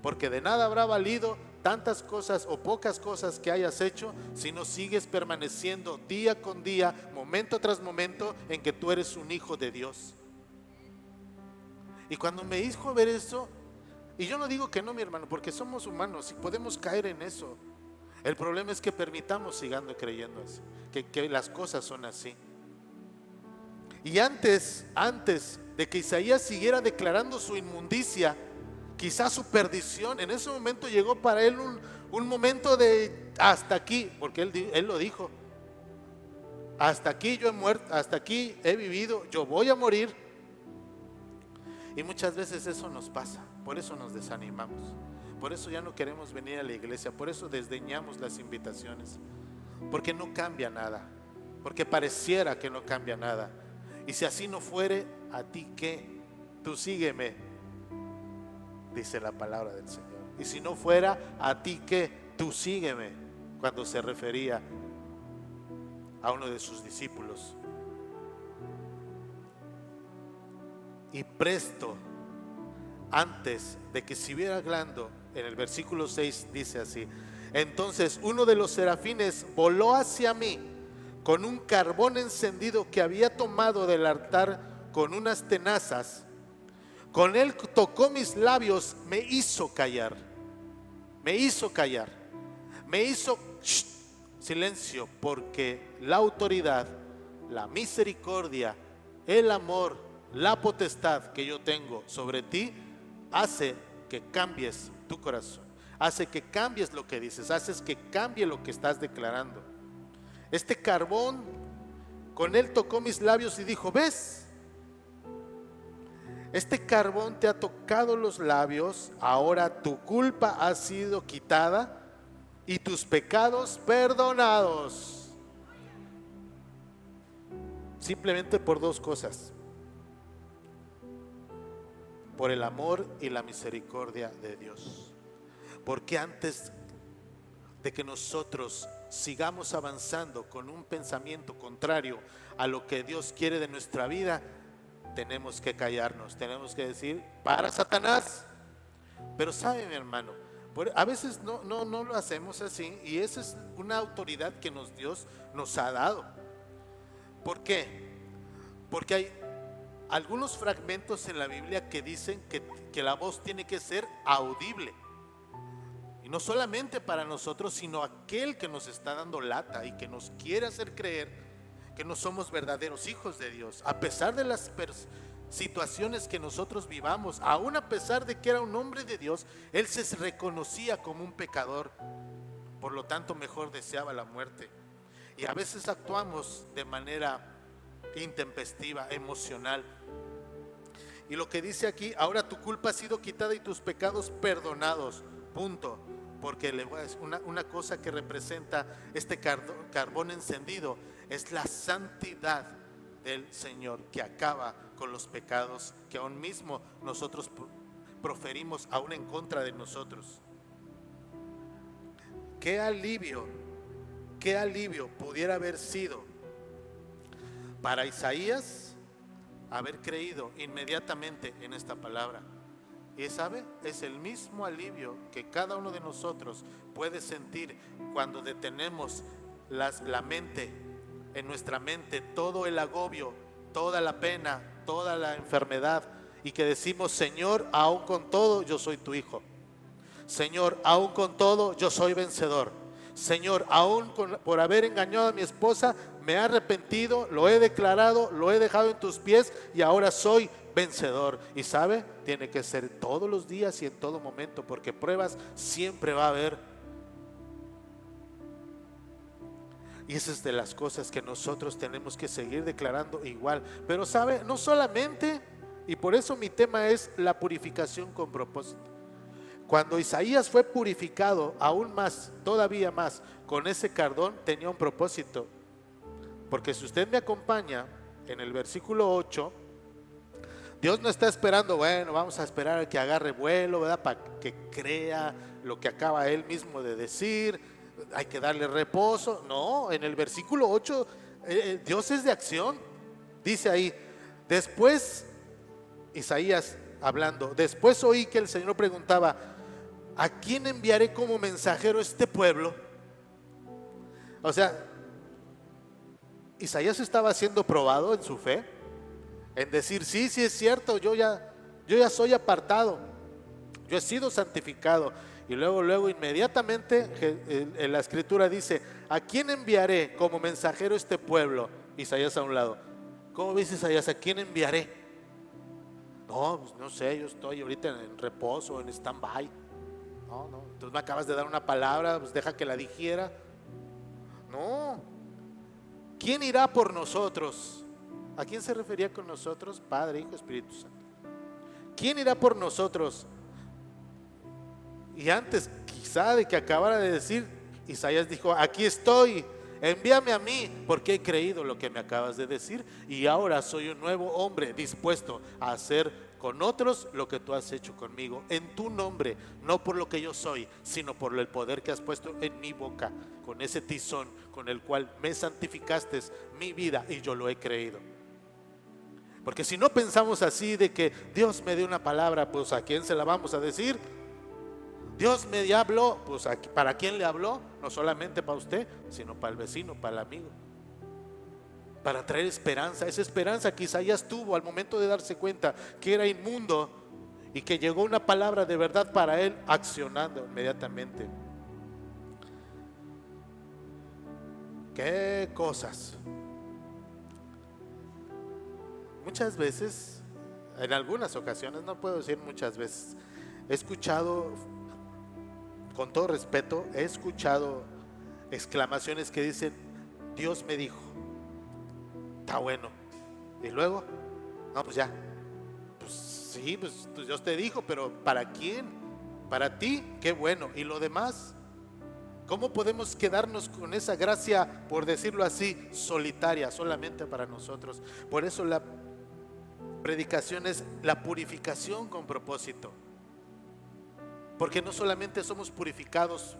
porque de nada habrá valido tantas cosas o pocas cosas que hayas hecho si no sigues permaneciendo día con día, momento tras momento, en que tú eres un hijo de Dios. Y cuando me hizo ver eso, y yo no digo que no, mi hermano, porque somos humanos y podemos caer en eso. El problema es que permitamos sigando creyendo así, que las cosas son así. Y antes de que Isaías siguiera declarando su inmundicia, quizás su perdición, en ese momento llegó para él un momento de hasta aquí, porque él lo dijo: hasta aquí yo he muerto, hasta aquí he vivido, yo voy a morir. Y muchas veces eso nos pasa, por eso nos desanimamos, por eso ya no queremos venir a la iglesia, por eso desdeñamos las invitaciones, porque no cambia nada, porque pareciera que no cambia nada. Y si así no fuere, ¿a ti qué? Tú sígueme, dice la palabra del Señor. Y si no fuera, ¿a ti qué? Tú sígueme, cuando se refería a uno de sus discípulos. Y presto, antes de que siguiera hablando, en el versículo 6 dice así: entonces uno de los serafines voló hacia mí con un carbón encendido que había tomado del altar con unas tenazas. Con él tocó mis labios, me hizo callar, silencio, porque la autoridad, la misericordia, el amor, la potestad que yo tengo sobre ti hace que cambies tu corazón, hace que cambies lo que dices, haces que cambie lo que estás declarando. Este carbón, con él tocó mis labios y dijo: ¿ves? Este carbón te ha tocado los labios, ahora tu culpa ha sido quitada y tus pecados perdonados. Simplemente por dos cosas: por el amor y la misericordia de Dios. Porque antes de que nosotros sigamos avanzando con un pensamiento contrario a lo que Dios quiere de nuestra vida, tenemos que callarnos, tenemos que decir, para Satanás. Pero sabe, mi hermano, a veces no lo hacemos así, y esa es una autoridad que Dios nos ha dado. ¿Por qué? Porque hay algunos fragmentos en la Biblia que dicen que la voz tiene que ser audible. Y no solamente para nosotros, sino aquel que nos está dando lata y que nos quiere hacer creer que no somos verdaderos hijos de Dios, a pesar de las situaciones que nosotros vivamos. Aún a pesar de que era un hombre de Dios, él se reconocía como un pecador, por lo tanto mejor deseaba la muerte. Y a veces actuamos de manera intempestiva, emocional. Y lo que dice aquí, ahora tu culpa ha sido quitada y tus pecados perdonados, punto. Porque una cosa que representa este carbón encendido es la santidad del Señor, que acaba con los pecados que aún mismo nosotros proferimos aún en contra de nosotros. Qué alivio pudiera haber sido para Isaías haber creído inmediatamente en esta palabra. Y sabe, es el mismo alivio que cada uno de nosotros puede sentir cuando detenemos la mente, en nuestra mente, todo el agobio, toda la pena, toda la enfermedad, y que decimos, Señor, aún con todo yo soy tu hijo. Señor, aún con todo yo soy vencedor. Señor, aún por haber engañado a mi esposa, me he arrepentido, lo he declarado, lo he dejado en tus pies y ahora soy vencedor. Y sabe, tiene que ser todos los días y en todo momento, porque pruebas siempre va a haber. Y esa es de las cosas que nosotros tenemos que seguir declarando igual. Pero sabe, no solamente, y por eso mi tema es la purificación con propósito. Cuando Isaías fue purificado aún más, todavía más, con ese cardón, tenía un propósito. Porque si usted me acompaña en el versículo 8, Dios no está esperando, bueno, vamos a esperar a que agarre vuelo, ¿verdad? Para que crea lo que acaba él mismo de decir, hay que darle reposo. No, en el versículo 8, Dios es de acción. Dice ahí, después, Isaías hablando, después oí que el Señor preguntaba, ¿a quién enviaré como mensajero este pueblo? O sea, Isaías estaba siendo probado en su fe, en decir, sí es cierto, yo ya soy apartado, yo he sido santificado. Y luego inmediatamente en la escritura dice, ¿a quién enviaré como mensajero este pueblo? Isaías a un lado. ¿Cómo ves, Isaías? ¿A quién enviaré? No, pues no sé, yo estoy ahorita en reposo, en stand-by. No, entonces me acabas de dar una palabra, pues deja que la dijera. No. ¿Quién irá por nosotros? ¿A quién se refería con nosotros? Padre, Hijo, Espíritu Santo. ¿Quién irá por nosotros? Y antes quizá de que acabara de decir, Isaías dijo, aquí estoy, envíame a mí, porque he creído lo que me acabas de decir y ahora soy un nuevo hombre dispuesto a hacer con otros lo que tú has hecho conmigo, en tu nombre, no por lo que yo soy, sino por el poder que has puesto en mi boca, con ese tizón con el cual me santificaste mi vida y yo lo he creído. Porque si no pensamos así de que Dios me dio una palabra, pues ¿a quién se la vamos a decir? Dios me habló, pues ¿para quién le habló? No solamente para usted, sino para el vecino, para el amigo. Para traer esperanza, esa esperanza que Isaías tuvo al momento de darse cuenta que era inmundo y que llegó una palabra de verdad para él, accionando inmediatamente. ¿Qué cosas? Muchas veces, en algunas ocasiones, no puedo decir muchas veces, he escuchado, con todo respeto, he escuchado exclamaciones que dicen, Dios me dijo, está bueno. Y luego, no, pues ya, pues sí, pues Dios te dijo, pero ¿para quién? Para ti, qué bueno. ¿Y lo demás? ¿Cómo podemos quedarnos con esa gracia, por decirlo así, solitaria, solamente para nosotros? Por eso la predicación es la purificación con propósito. Porque no solamente somos purificados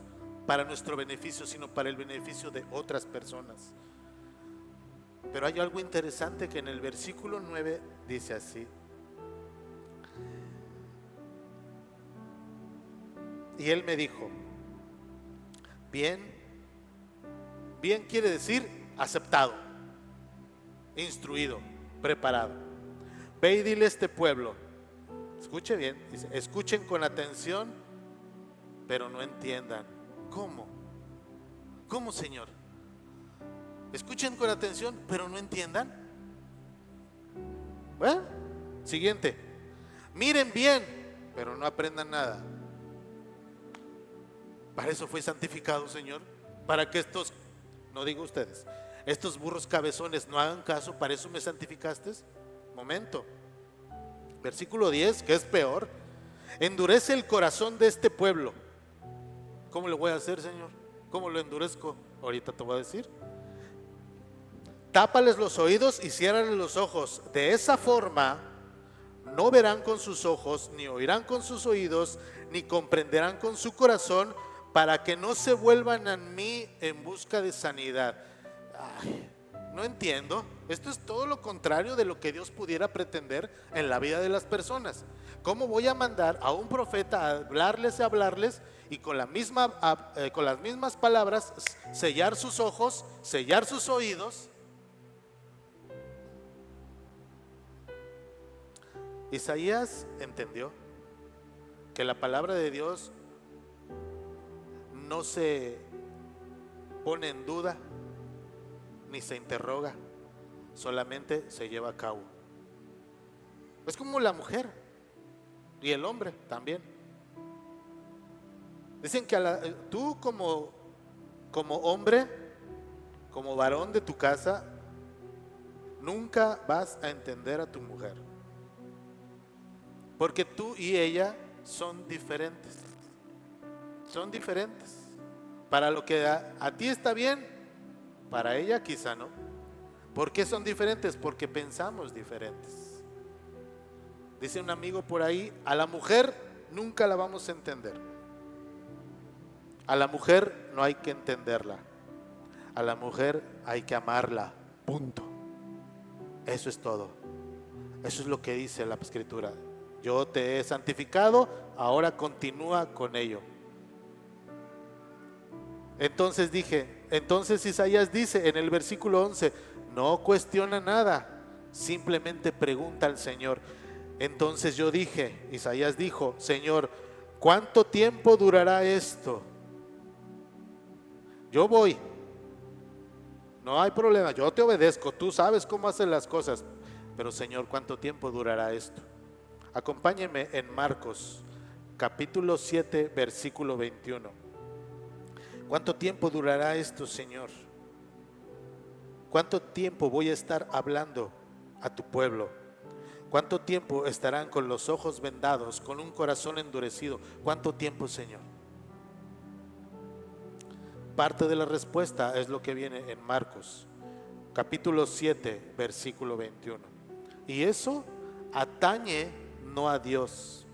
para nuestro beneficio, sino para el beneficio de otras personas. Pero hay algo interesante que en el versículo 9 dice así: y él me dijo, bien, bien quiere decir aceptado, instruido, preparado. Ve y dile a este pueblo, escuche bien, dice, escuchen con atención, pero no entiendan. ¿Cómo? ¿Cómo, Señor? Escuchen con atención, pero no entiendan. Bueno, siguiente. Miren bien, pero no aprendan nada. Para eso fue santificado, Señor. Para que estos, no digo ustedes, estos burros cabezones no hagan caso. Para eso me santificaste. Momento. Versículo 10, que es peor. Endurece el corazón de este pueblo. ¿Cómo lo voy a hacer, Señor? ¿Cómo lo endurezco? Ahorita te voy a decir. Tápales los oídos y ciérrales los ojos. De esa forma no verán con sus ojos, ni oirán con sus oídos, ni comprenderán con su corazón, para que no se vuelvan a mí en busca de sanidad. Ay, no entiendo. Esto es todo lo contrario de lo que Dios pudiera pretender en la vida de las personas. ¿Cómo voy a mandar a un profeta a hablarles y con las mismas palabras sellar sus ojos, sellar sus oídos? Isaías entendió que la palabra de Dios no se pone en duda ni se interroga, solamente se lleva a cabo. Es como la mujer y el hombre también. Dicen que tú como hombre, como varón de tu casa, nunca vas a entender a tu mujer, porque tú y ella son diferentes. Son diferentes. Para lo que a ti está bien, para ella quizá no. ¿Por qué son diferentes? Porque pensamos diferentes. Dice un amigo por ahí, a la mujer nunca la vamos a entender. A la mujer no hay que entenderla. A la mujer hay que amarla. Punto. Eso es todo. Eso es lo que dice la Escritura. Yo te he santificado, ahora continúa con ello. Entonces Isaías dice en el versículo 11, no cuestiona nada, simplemente pregunta al Señor. Entonces yo dije, Isaías dijo, Señor, ¿cuánto tiempo durará esto? Yo voy, no hay problema, yo te obedezco, tú sabes cómo hacer las cosas, pero Señor, ¿cuánto tiempo durará esto? Acompáñenme en Marcos, capítulo 7, versículo 21. ¿Cuánto tiempo durará esto, Señor? ¿Cuánto tiempo voy a estar hablando a tu pueblo? ¿Cuánto tiempo estarán con los ojos vendados, con un corazón endurecido? ¿Cuánto tiempo, Señor? Parte de la respuesta es lo que viene en Marcos, capítulo 7, versículo 21. Y eso atañe no a Dios,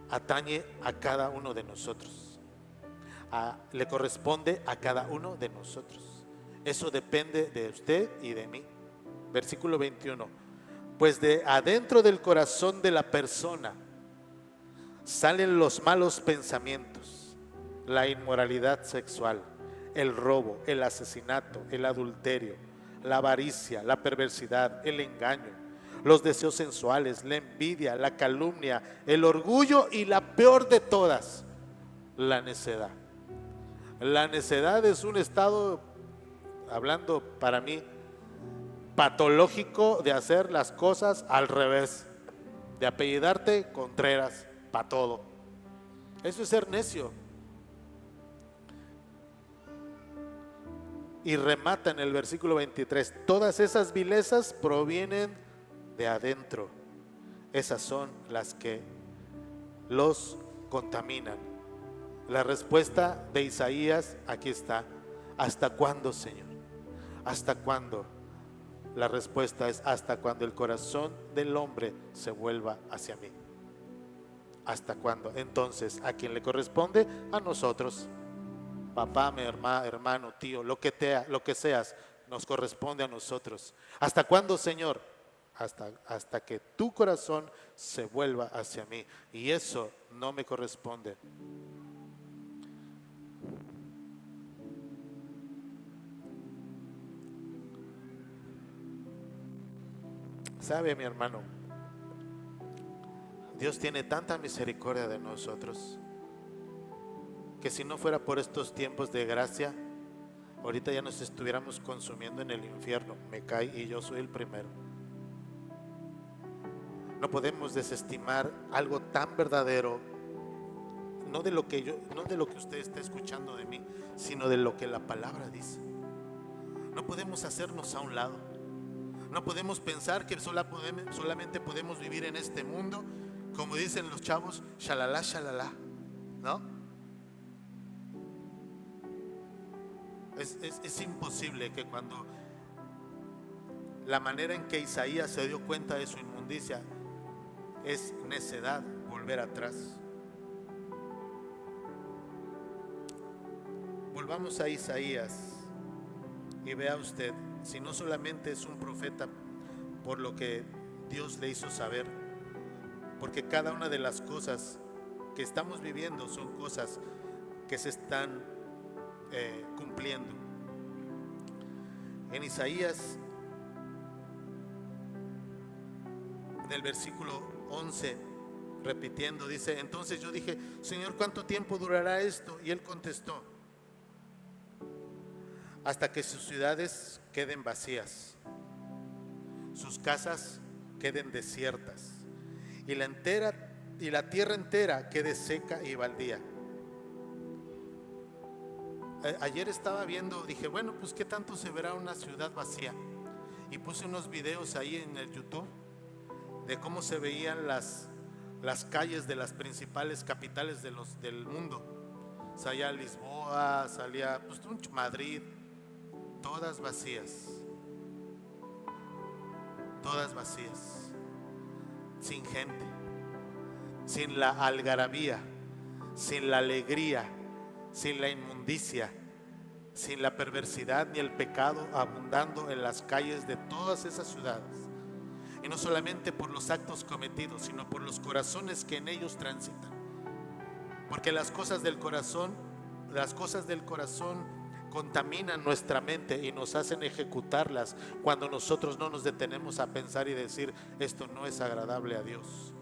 atañe a cada uno de nosotros. Le corresponde a cada uno de nosotros. Eso depende de usted y de mí. Versículo 21. Pues de adentro del corazón de la persona salen los malos pensamientos, la inmoralidad sexual, el robo, el asesinato, el adulterio, la avaricia, la perversidad, el engaño, los deseos sensuales, la envidia, la calumnia, el orgullo y la peor de todas, la necedad. La necedad es un estado, hablando para mí, patológico de hacer las cosas al revés, de apellidarte Contreras para todo. Eso es ser necio. Y remata en el versículo 23, todas esas vilezas provienen de adentro. Esas son las que los contaminan. La respuesta de Isaías aquí está. ¿Hasta cuándo, Señor? ¿Hasta cuándo? La respuesta es hasta cuando el corazón del hombre se vuelva hacia mí. ¿Hasta cuándo? Entonces, ¿a quién le corresponde? A nosotros. Papá, mi hermano, tío, lo que seas. nos corresponde a nosotros. ¿Hasta cuándo, Señor? Hasta que tu corazón se vuelva hacia mí, y eso no me corresponde. ¿Sabe, mi hermano? Dios tiene tanta misericordia de nosotros que si no fuera por estos tiempos de gracia, ahorita ya nos estuviéramos consumiendo en el infierno. Me cae y yo soy el primero. No podemos desestimar algo tan verdadero, no de lo que usted está escuchando de mí, sino de lo que la palabra dice. No podemos hacernos a un lado. No podemos pensar que solamente podemos vivir en este mundo, como dicen los chavos, shalala, shalala, ¿no? Es imposible que cuando la manera en que Isaías se dio cuenta de su inmundicia, es necedad volver atrás. Volvamos a Isaías y vea usted, si no solamente es un profeta por lo que Dios le hizo saber, porque cada una de las cosas que estamos viviendo son cosas que se están cumpliendo. En Isaías, del versículo 11, repitiendo, dice: entonces yo dije, Señor, ¿cuánto tiempo durará esto? Y él contestó: hasta que sus ciudades queden vacías, sus casas queden desiertas, y la tierra entera quede seca y baldía. Ayer estaba viendo, dije, bueno, pues qué tanto se verá una ciudad vacía, y puse unos videos ahí en el YouTube de cómo se veían las calles de las principales capitales del mundo. Salía Lisboa, salía pues, Madrid, todas vacías, sin gente, sin la algarabía, sin la alegría, sin la inmundicia, sin la perversidad ni el pecado abundando en las calles de todas esas ciudades. Y no solamente por los actos cometidos, sino por los corazones que en ellos transitan. Porque las cosas del corazón contaminan nuestra mente y nos hacen ejecutarlas cuando nosotros no nos detenemos a pensar y decir: esto no es agradable a Dios.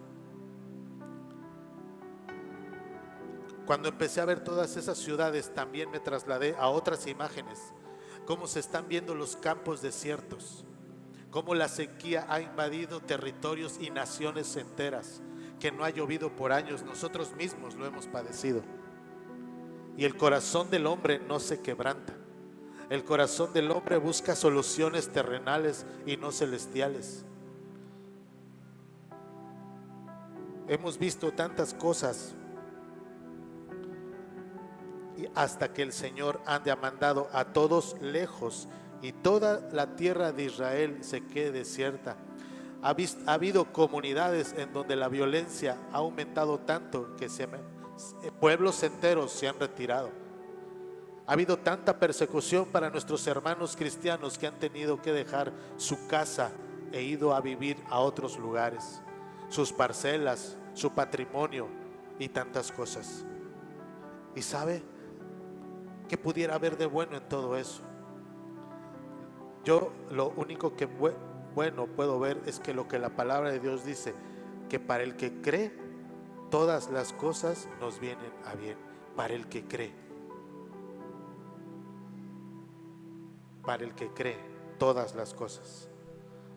Cuando empecé a ver todas esas ciudades, también me trasladé a otras imágenes, cómo se están viendo los campos desiertos, cómo la sequía ha invadido territorios y naciones enteras, que no ha llovido por años. Nosotros mismos lo hemos padecido. Y el corazón del hombre no se quebranta. El corazón del hombre busca soluciones terrenales y no celestiales. Hemos visto tantas cosas, y hasta que el Señor haya mandado a todos lejos y toda la tierra de Israel se quede desierta. Ha habido comunidades en donde la violencia ha aumentado tanto que pueblos enteros se han retirado. Ha habido tanta persecución para nuestros hermanos cristianos que han tenido que dejar su casa e ido a vivir a otros lugares, sus parcelas, su patrimonio y tantas cosas. ¿Y sabe qué pudiera haber de bueno en todo eso? Yo lo único que bueno puedo ver es que lo que la palabra de Dios dice, que para el que cree todas las cosas nos vienen a bien. Para el que cree, para el que cree todas las cosas.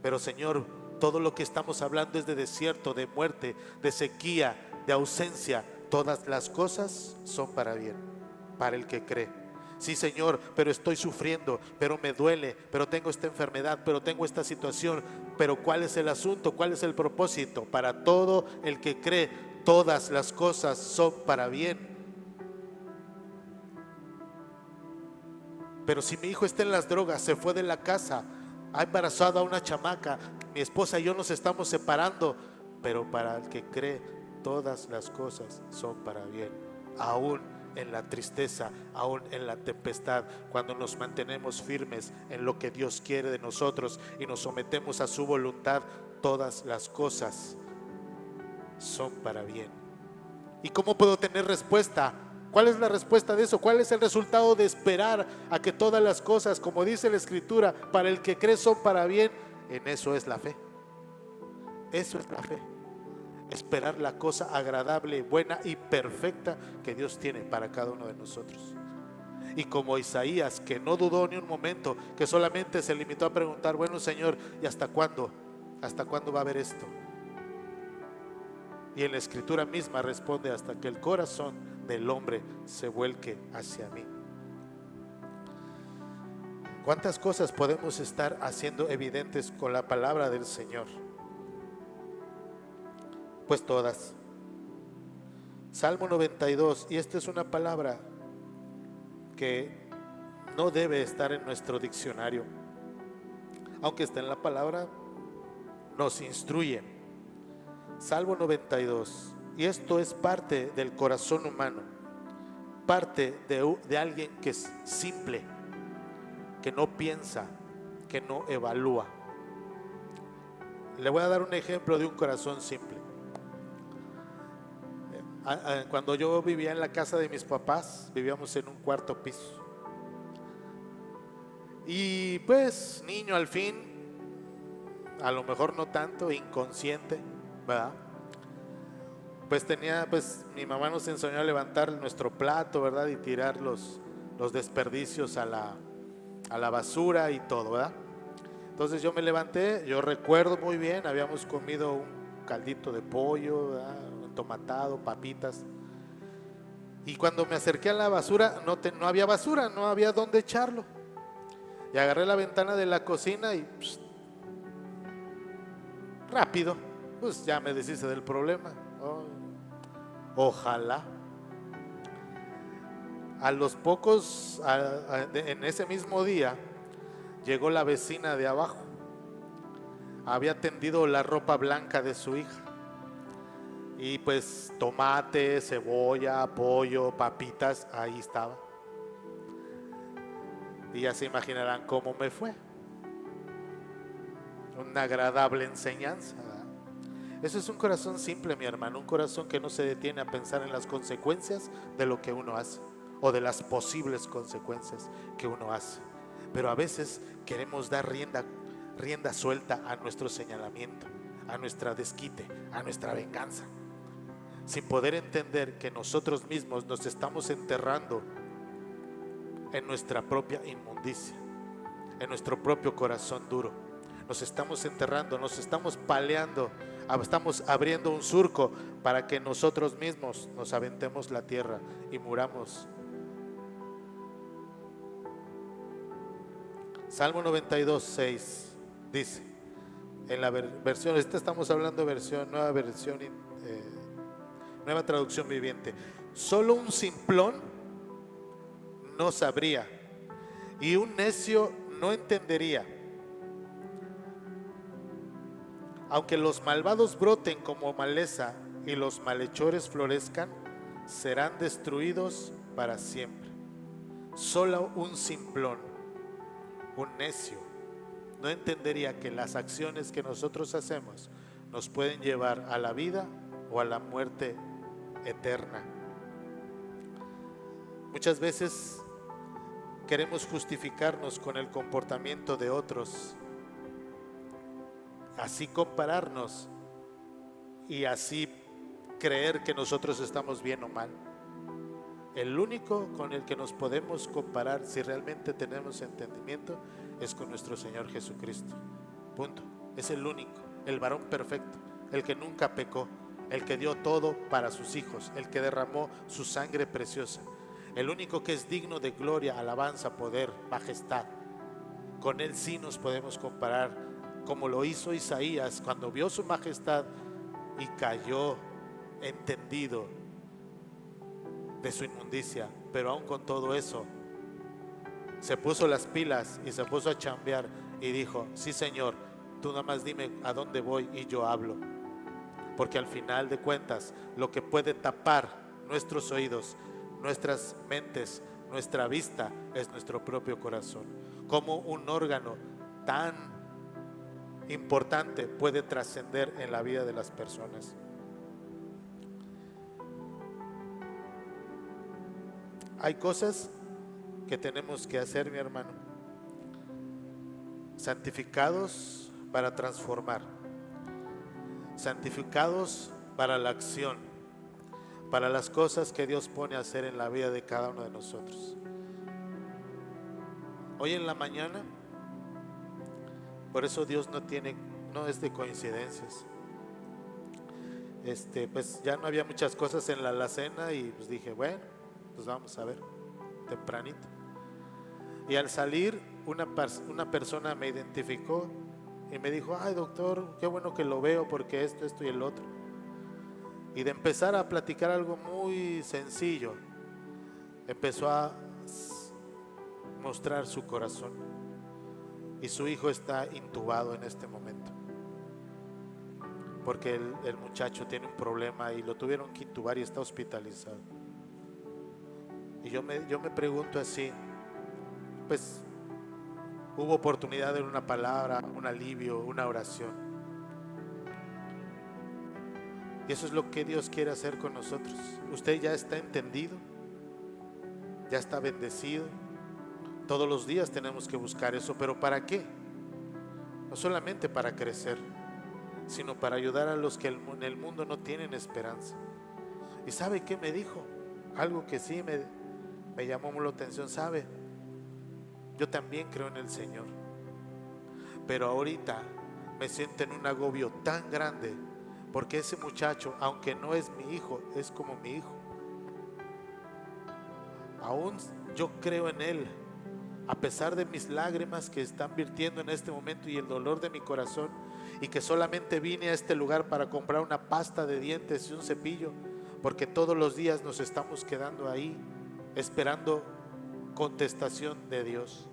Pero Señor, todo lo que estamos hablando es de desierto, de muerte, de sequía, de ausencia. Todas las cosas son para bien, para el que cree. Sí, Señor, pero estoy sufriendo, pero me duele, pero tengo esta enfermedad, pero tengo esta situación. Pero ¿cuál es el asunto? ¿Cuál es el propósito? Para todo el que cree, todas las cosas son para bien. Pero si mi hijo está en las drogas, se fue de la casa, ha embarazado a una chamaca, mi esposa y yo nos estamos separando, pero para el que cree, todas las cosas son para bien. Aún en la tristeza, aún en la tempestad, cuando nos mantenemos firmes en lo que Dios quiere de nosotros y nos sometemos a su voluntad, todas las cosas son para bien. ¿Y cómo puedo tener respuesta? ¿Cuál es la respuesta de eso? ¿Cuál es el resultado de esperar a que todas las cosas, como dice la Escritura, para el que cree son para bien? En eso es la fe. Eso es la fe. Esperar la cosa agradable, buena y perfecta que Dios tiene para cada uno de nosotros. Y como Isaías, que no dudó ni un momento, que solamente se limitó a preguntar: bueno, Señor, ¿y hasta cuándo? ¿Hasta cuándo va a haber esto? Y en la Escritura misma responde: hasta que el corazón del hombre se vuelque hacia mí. ¿Cuántas cosas podemos estar haciendo evidentes con la palabra del Señor? Pues todas. Salmo 92, y esta es una palabra que no debe estar en nuestro diccionario, aunque está en la palabra, nos instruye. Salmo 92, y esto es parte del corazón humano, parte de alguien que es simple, que no piensa, que no evalúa. Le voy a dar un ejemplo de un corazón simple. Cuando yo vivía en la casa de mis papás, vivíamos en un cuarto piso. Y pues niño al fin, a lo mejor no tanto, inconsciente, ¿verdad? Pues mi mamá nos enseñó a levantar nuestro plato, ¿verdad? Y tirar los desperdicios a la basura y todo, ¿verdad? Entonces yo me levanté, yo recuerdo muy bien, habíamos comido un caldito de pollo, ¿verdad? Entomatado, papitas. Y cuando me acerqué a la basura, no había basura, no había dónde echarlo. Y agarré la ventana de la cocina y rápido, pues ya me deshice del problema. Ojalá. A los pocos, en ese mismo día, llegó la vecina de abajo. Había tendido la ropa blanca de su hija. Y pues tomate, cebolla, pollo, papitas, ahí estaba. Y ya se imaginarán cómo me fue. Una agradable enseñanza, ¿verdad? Eso es un corazón simple, mi hermano, un corazón que no se detiene a pensar en las consecuencias de lo que uno hace o de las posibles consecuencias que uno hace. Pero a veces queremos dar rienda suelta a nuestro señalamiento, a nuestra desquite, a nuestra venganza, sin poder entender que nosotros mismos nos estamos enterrando en nuestra propia inmundicia, en nuestro propio corazón duro. Nos estamos enterrando, nos estamos paleando, estamos abriendo un surco para que nosotros mismos nos aventemos la tierra y muramos. Salmo 92, 6 dice, en la versión, estamos hablando de nueva traducción viviente: solo un simplón no sabría y un necio no entendería. Aunque los malvados broten como maleza y los malhechores florezcan, serán destruidos para siempre. Solo un simplón, un necio, no entendería que las acciones que nosotros hacemos nos pueden llevar a la vida o a la muerte eterna. Muchas veces queremos justificarnos con el comportamiento de otros, así compararnos y así creer que nosotros estamos bien o mal. El único con el que nos podemos comparar, si realmente tenemos entendimiento, es con nuestro Señor Jesucristo. Punto. Es el único, el varón perfecto, el que nunca pecó, el que dio todo para sus hijos, el que derramó su sangre preciosa, el único que es digno de gloria, alabanza, poder, majestad. Con él sí nos podemos comparar, como lo hizo Isaías cuando vio su majestad y cayó entendido de su inmundicia. Pero aún con todo eso se puso las pilas y se puso a chambear y dijo: sí, Señor, tú nada más dime a dónde voy y yo hablo. Porque al final de cuentas, lo que puede tapar nuestros oídos nuestras mentes, nuestra vista es nuestro propio corazón. Cómo un órgano tan importante puede trascender en la vida de las personas. Hay cosas que tenemos que hacer, mi hermano, santificados para transformar, santificados para la acción, para las cosas que Dios pone a hacer en la vida de cada uno de nosotros. Hoy en la mañana, por eso Dios no es de coincidencias. Pues ya no había muchas cosas en la alacena y pues dije, bueno, pues vamos a ver, tempranito. Y al salir, una persona me identificó y me dijo, ay doctor, qué bueno que lo veo porque esto y el otro. Y de empezar a platicar algo muy sencillo, empezó a mostrar su corazón. Y su hijo está intubado en este momento, porque el muchacho tiene un problema y lo tuvieron que intubar y está hospitalizado. Y yo me pregunto así, pues hubo oportunidad de una palabra, un alivio, una oración. Y eso es lo que Dios quiere hacer con nosotros. Usted ya está entendido, ya está bendecido. Todos los días tenemos que buscar eso, pero ¿para qué? No solamente para crecer, sino para ayudar a los que en el mundo no tienen esperanza. ¿Y sabe qué me dijo? Algo que sí me llamó la atención. ¿Sabe? Yo también creo en el Señor, pero ahorita me siento en un agobio tan grande, porque ese muchacho, aunque no es mi hijo, es como mi hijo. Aún yo creo en él, a pesar de mis lágrimas que están virtiendo en este momento y el dolor de mi corazón, y que solamente vine a este lugar para comprar una pasta de dientes y un cepillo, porque todos los días nos estamos quedando ahí esperando contestación de Dios.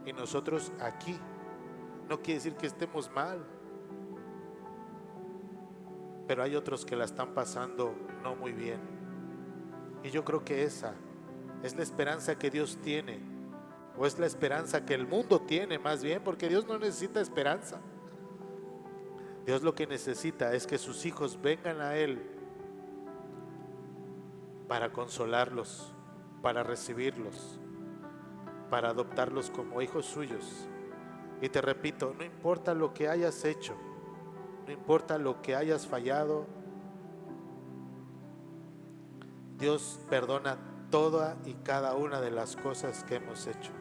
Y nosotros aquí, no quiere decir que estemos mal, pero hay otros que la están pasando no muy bien. Y yo creo que esa es la esperanza que Dios tiene, o es la esperanza que el mundo tiene más bien, porque Dios no necesita esperanza. Dios lo que necesita es que sus hijos vengan a Él para consolarlos, para recibirlos, para adoptarlos como hijos suyos. Y te repito, no importa lo que hayas hecho, no importa lo que hayas fallado, Dios perdona toda y cada una de las cosas que hemos hecho.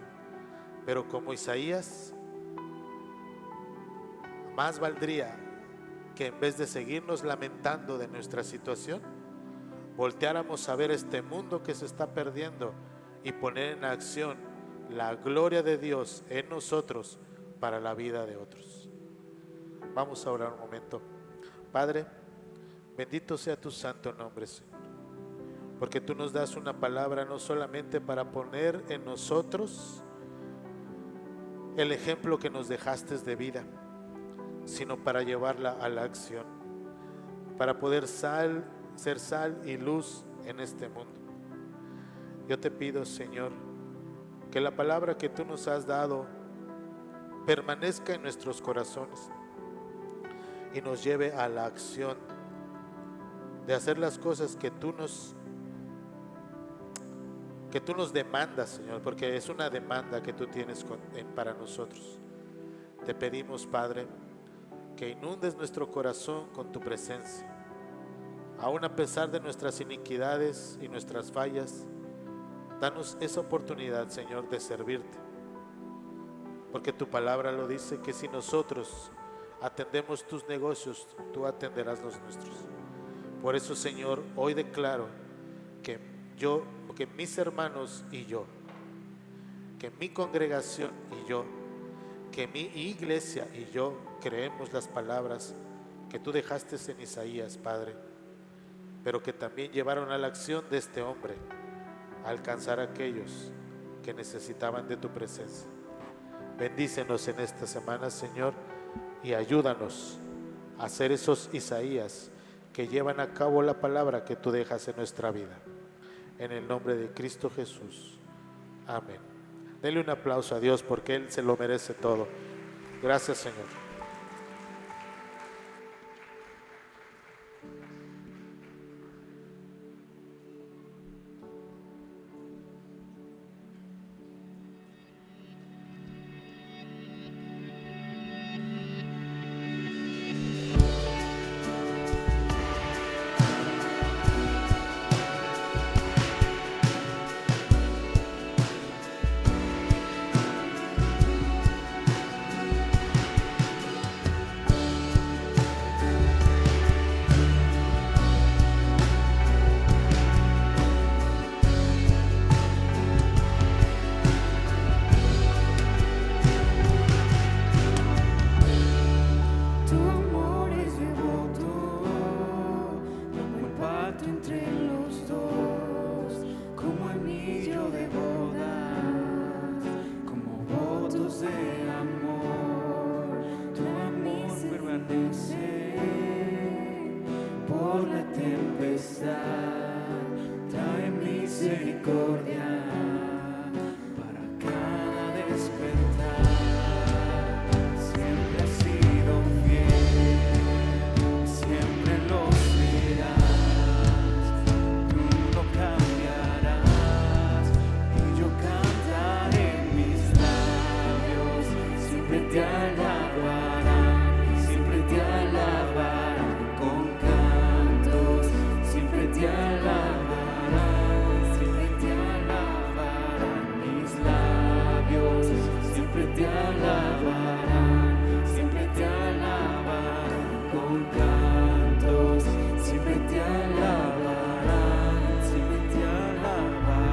Pero como Isaías, más valdría que en vez de seguirnos lamentando de nuestra situación, volteáramos a ver este mundo que se está perdiendo y poner en acción la gloria de Dios en nosotros para la vida de otros. Vamos a orar un momento. Padre, bendito sea tu santo nombre, Señor, porque tú nos das una palabra no solamente para poner en nosotros el ejemplo que nos dejaste de vida, sino para llevarla a la acción, para poder ser sal y luz en este mundo. Yo te pido, Señor, que la palabra que tú nos has dado permanezca en nuestros corazones y nos lleve a la acción de hacer las cosas que tú nos demandas, Señor, porque es una demanda que tú tienes para nosotros. Te pedimos, Padre, que inundes nuestro corazón con tu presencia, aún a pesar de nuestras iniquidades y nuestras fallas. Danos esa oportunidad, Señor, de servirte, porque tu palabra lo dice, que si nosotros atendemos tus negocios, tú atenderás los nuestros. Por eso, Señor, hoy declaro que mis hermanos y yo, que mi congregación y yo, que mi iglesia y yo creemos las palabras que tú dejaste en Isaías, Padre, pero que también llevaron a la acción de este hombre a alcanzar a aquellos que necesitaban de tu presencia. Bendícenos en esta semana, Señor, y ayúdanos a ser esos Isaías que llevan a cabo la palabra que tú dejas en nuestra vida. en el nombre de Cristo Jesús. Amén. Denle un aplauso a Dios porque Él se lo merece todo. Gracias, Señor. Tu amor es devoto, como el pacto entre los dos, como anillo de bodas, como votos de amor. Tu amor permanece por la tempestad, trae misericordia para cada despertar. Siempre has sido fiel, siempre lo serás. Tú no cambiarás y yo cantaré en mis labios. Siempre te alabarán, siempre te alabarán con cantos. Siempre te alabarán, siempre te alabarán mis labios. Siempre te alabarán, siempre te alabarán con cantos. Siempre te alabarán, siempre te alabarán.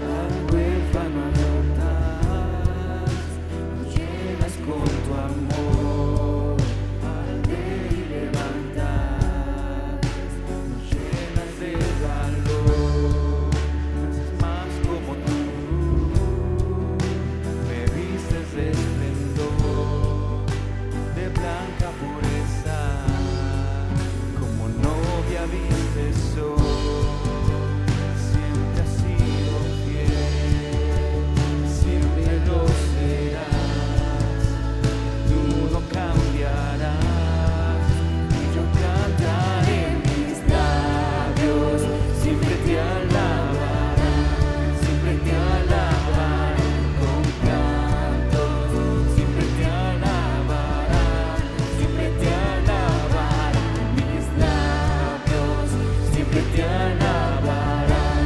Al huérfano adoptas, lo llenas con tu amor. Al débil levantas, lo llenas de valor. Haces más como tú, me vistes de esplendor, de blanca pureza, como novia vistes hoy. Siempre has sido fiel, siempre lo serás. Tú no cambiarás y yo cantaré en mis labios. Siempre te alabarán, siempre te alabarán con cantos. Siempre te alabarán, siempre te alabarán mis labios. Siempre te alabarán,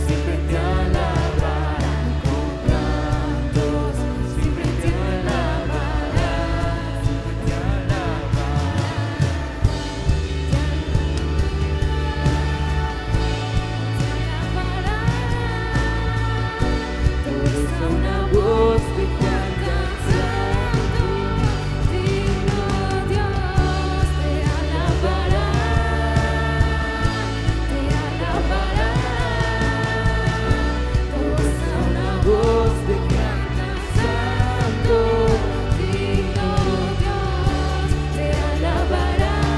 siempre te alabarán con cantos. Siempre te alabarán, siempre te Todos a una voz te cantan santo, digno Dios, te alabarán, te alabarán. Todos a una voz te cantan santo, digno Dios, te alabarán,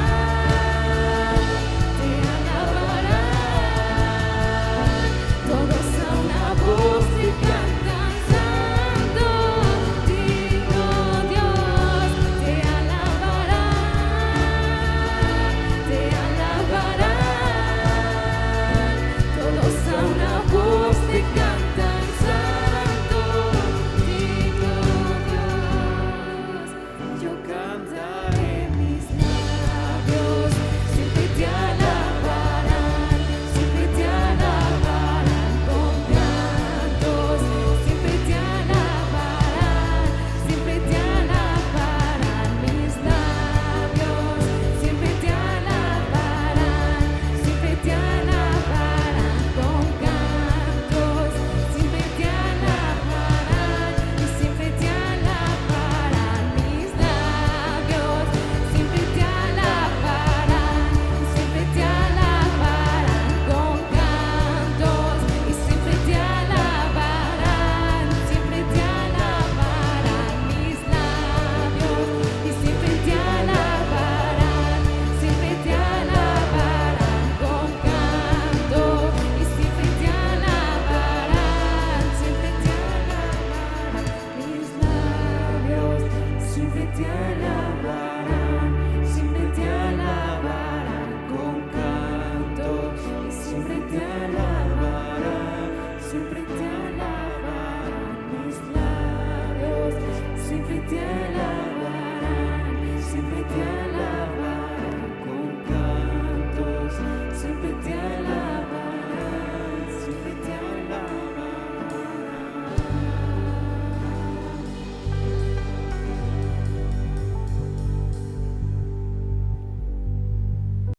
te alabarán. Todos a una voz te cantan santo, digno Dios, te alabarán, te alabarán. Todos a una voz te cantan santo, te alabarán, siempre te alabarán.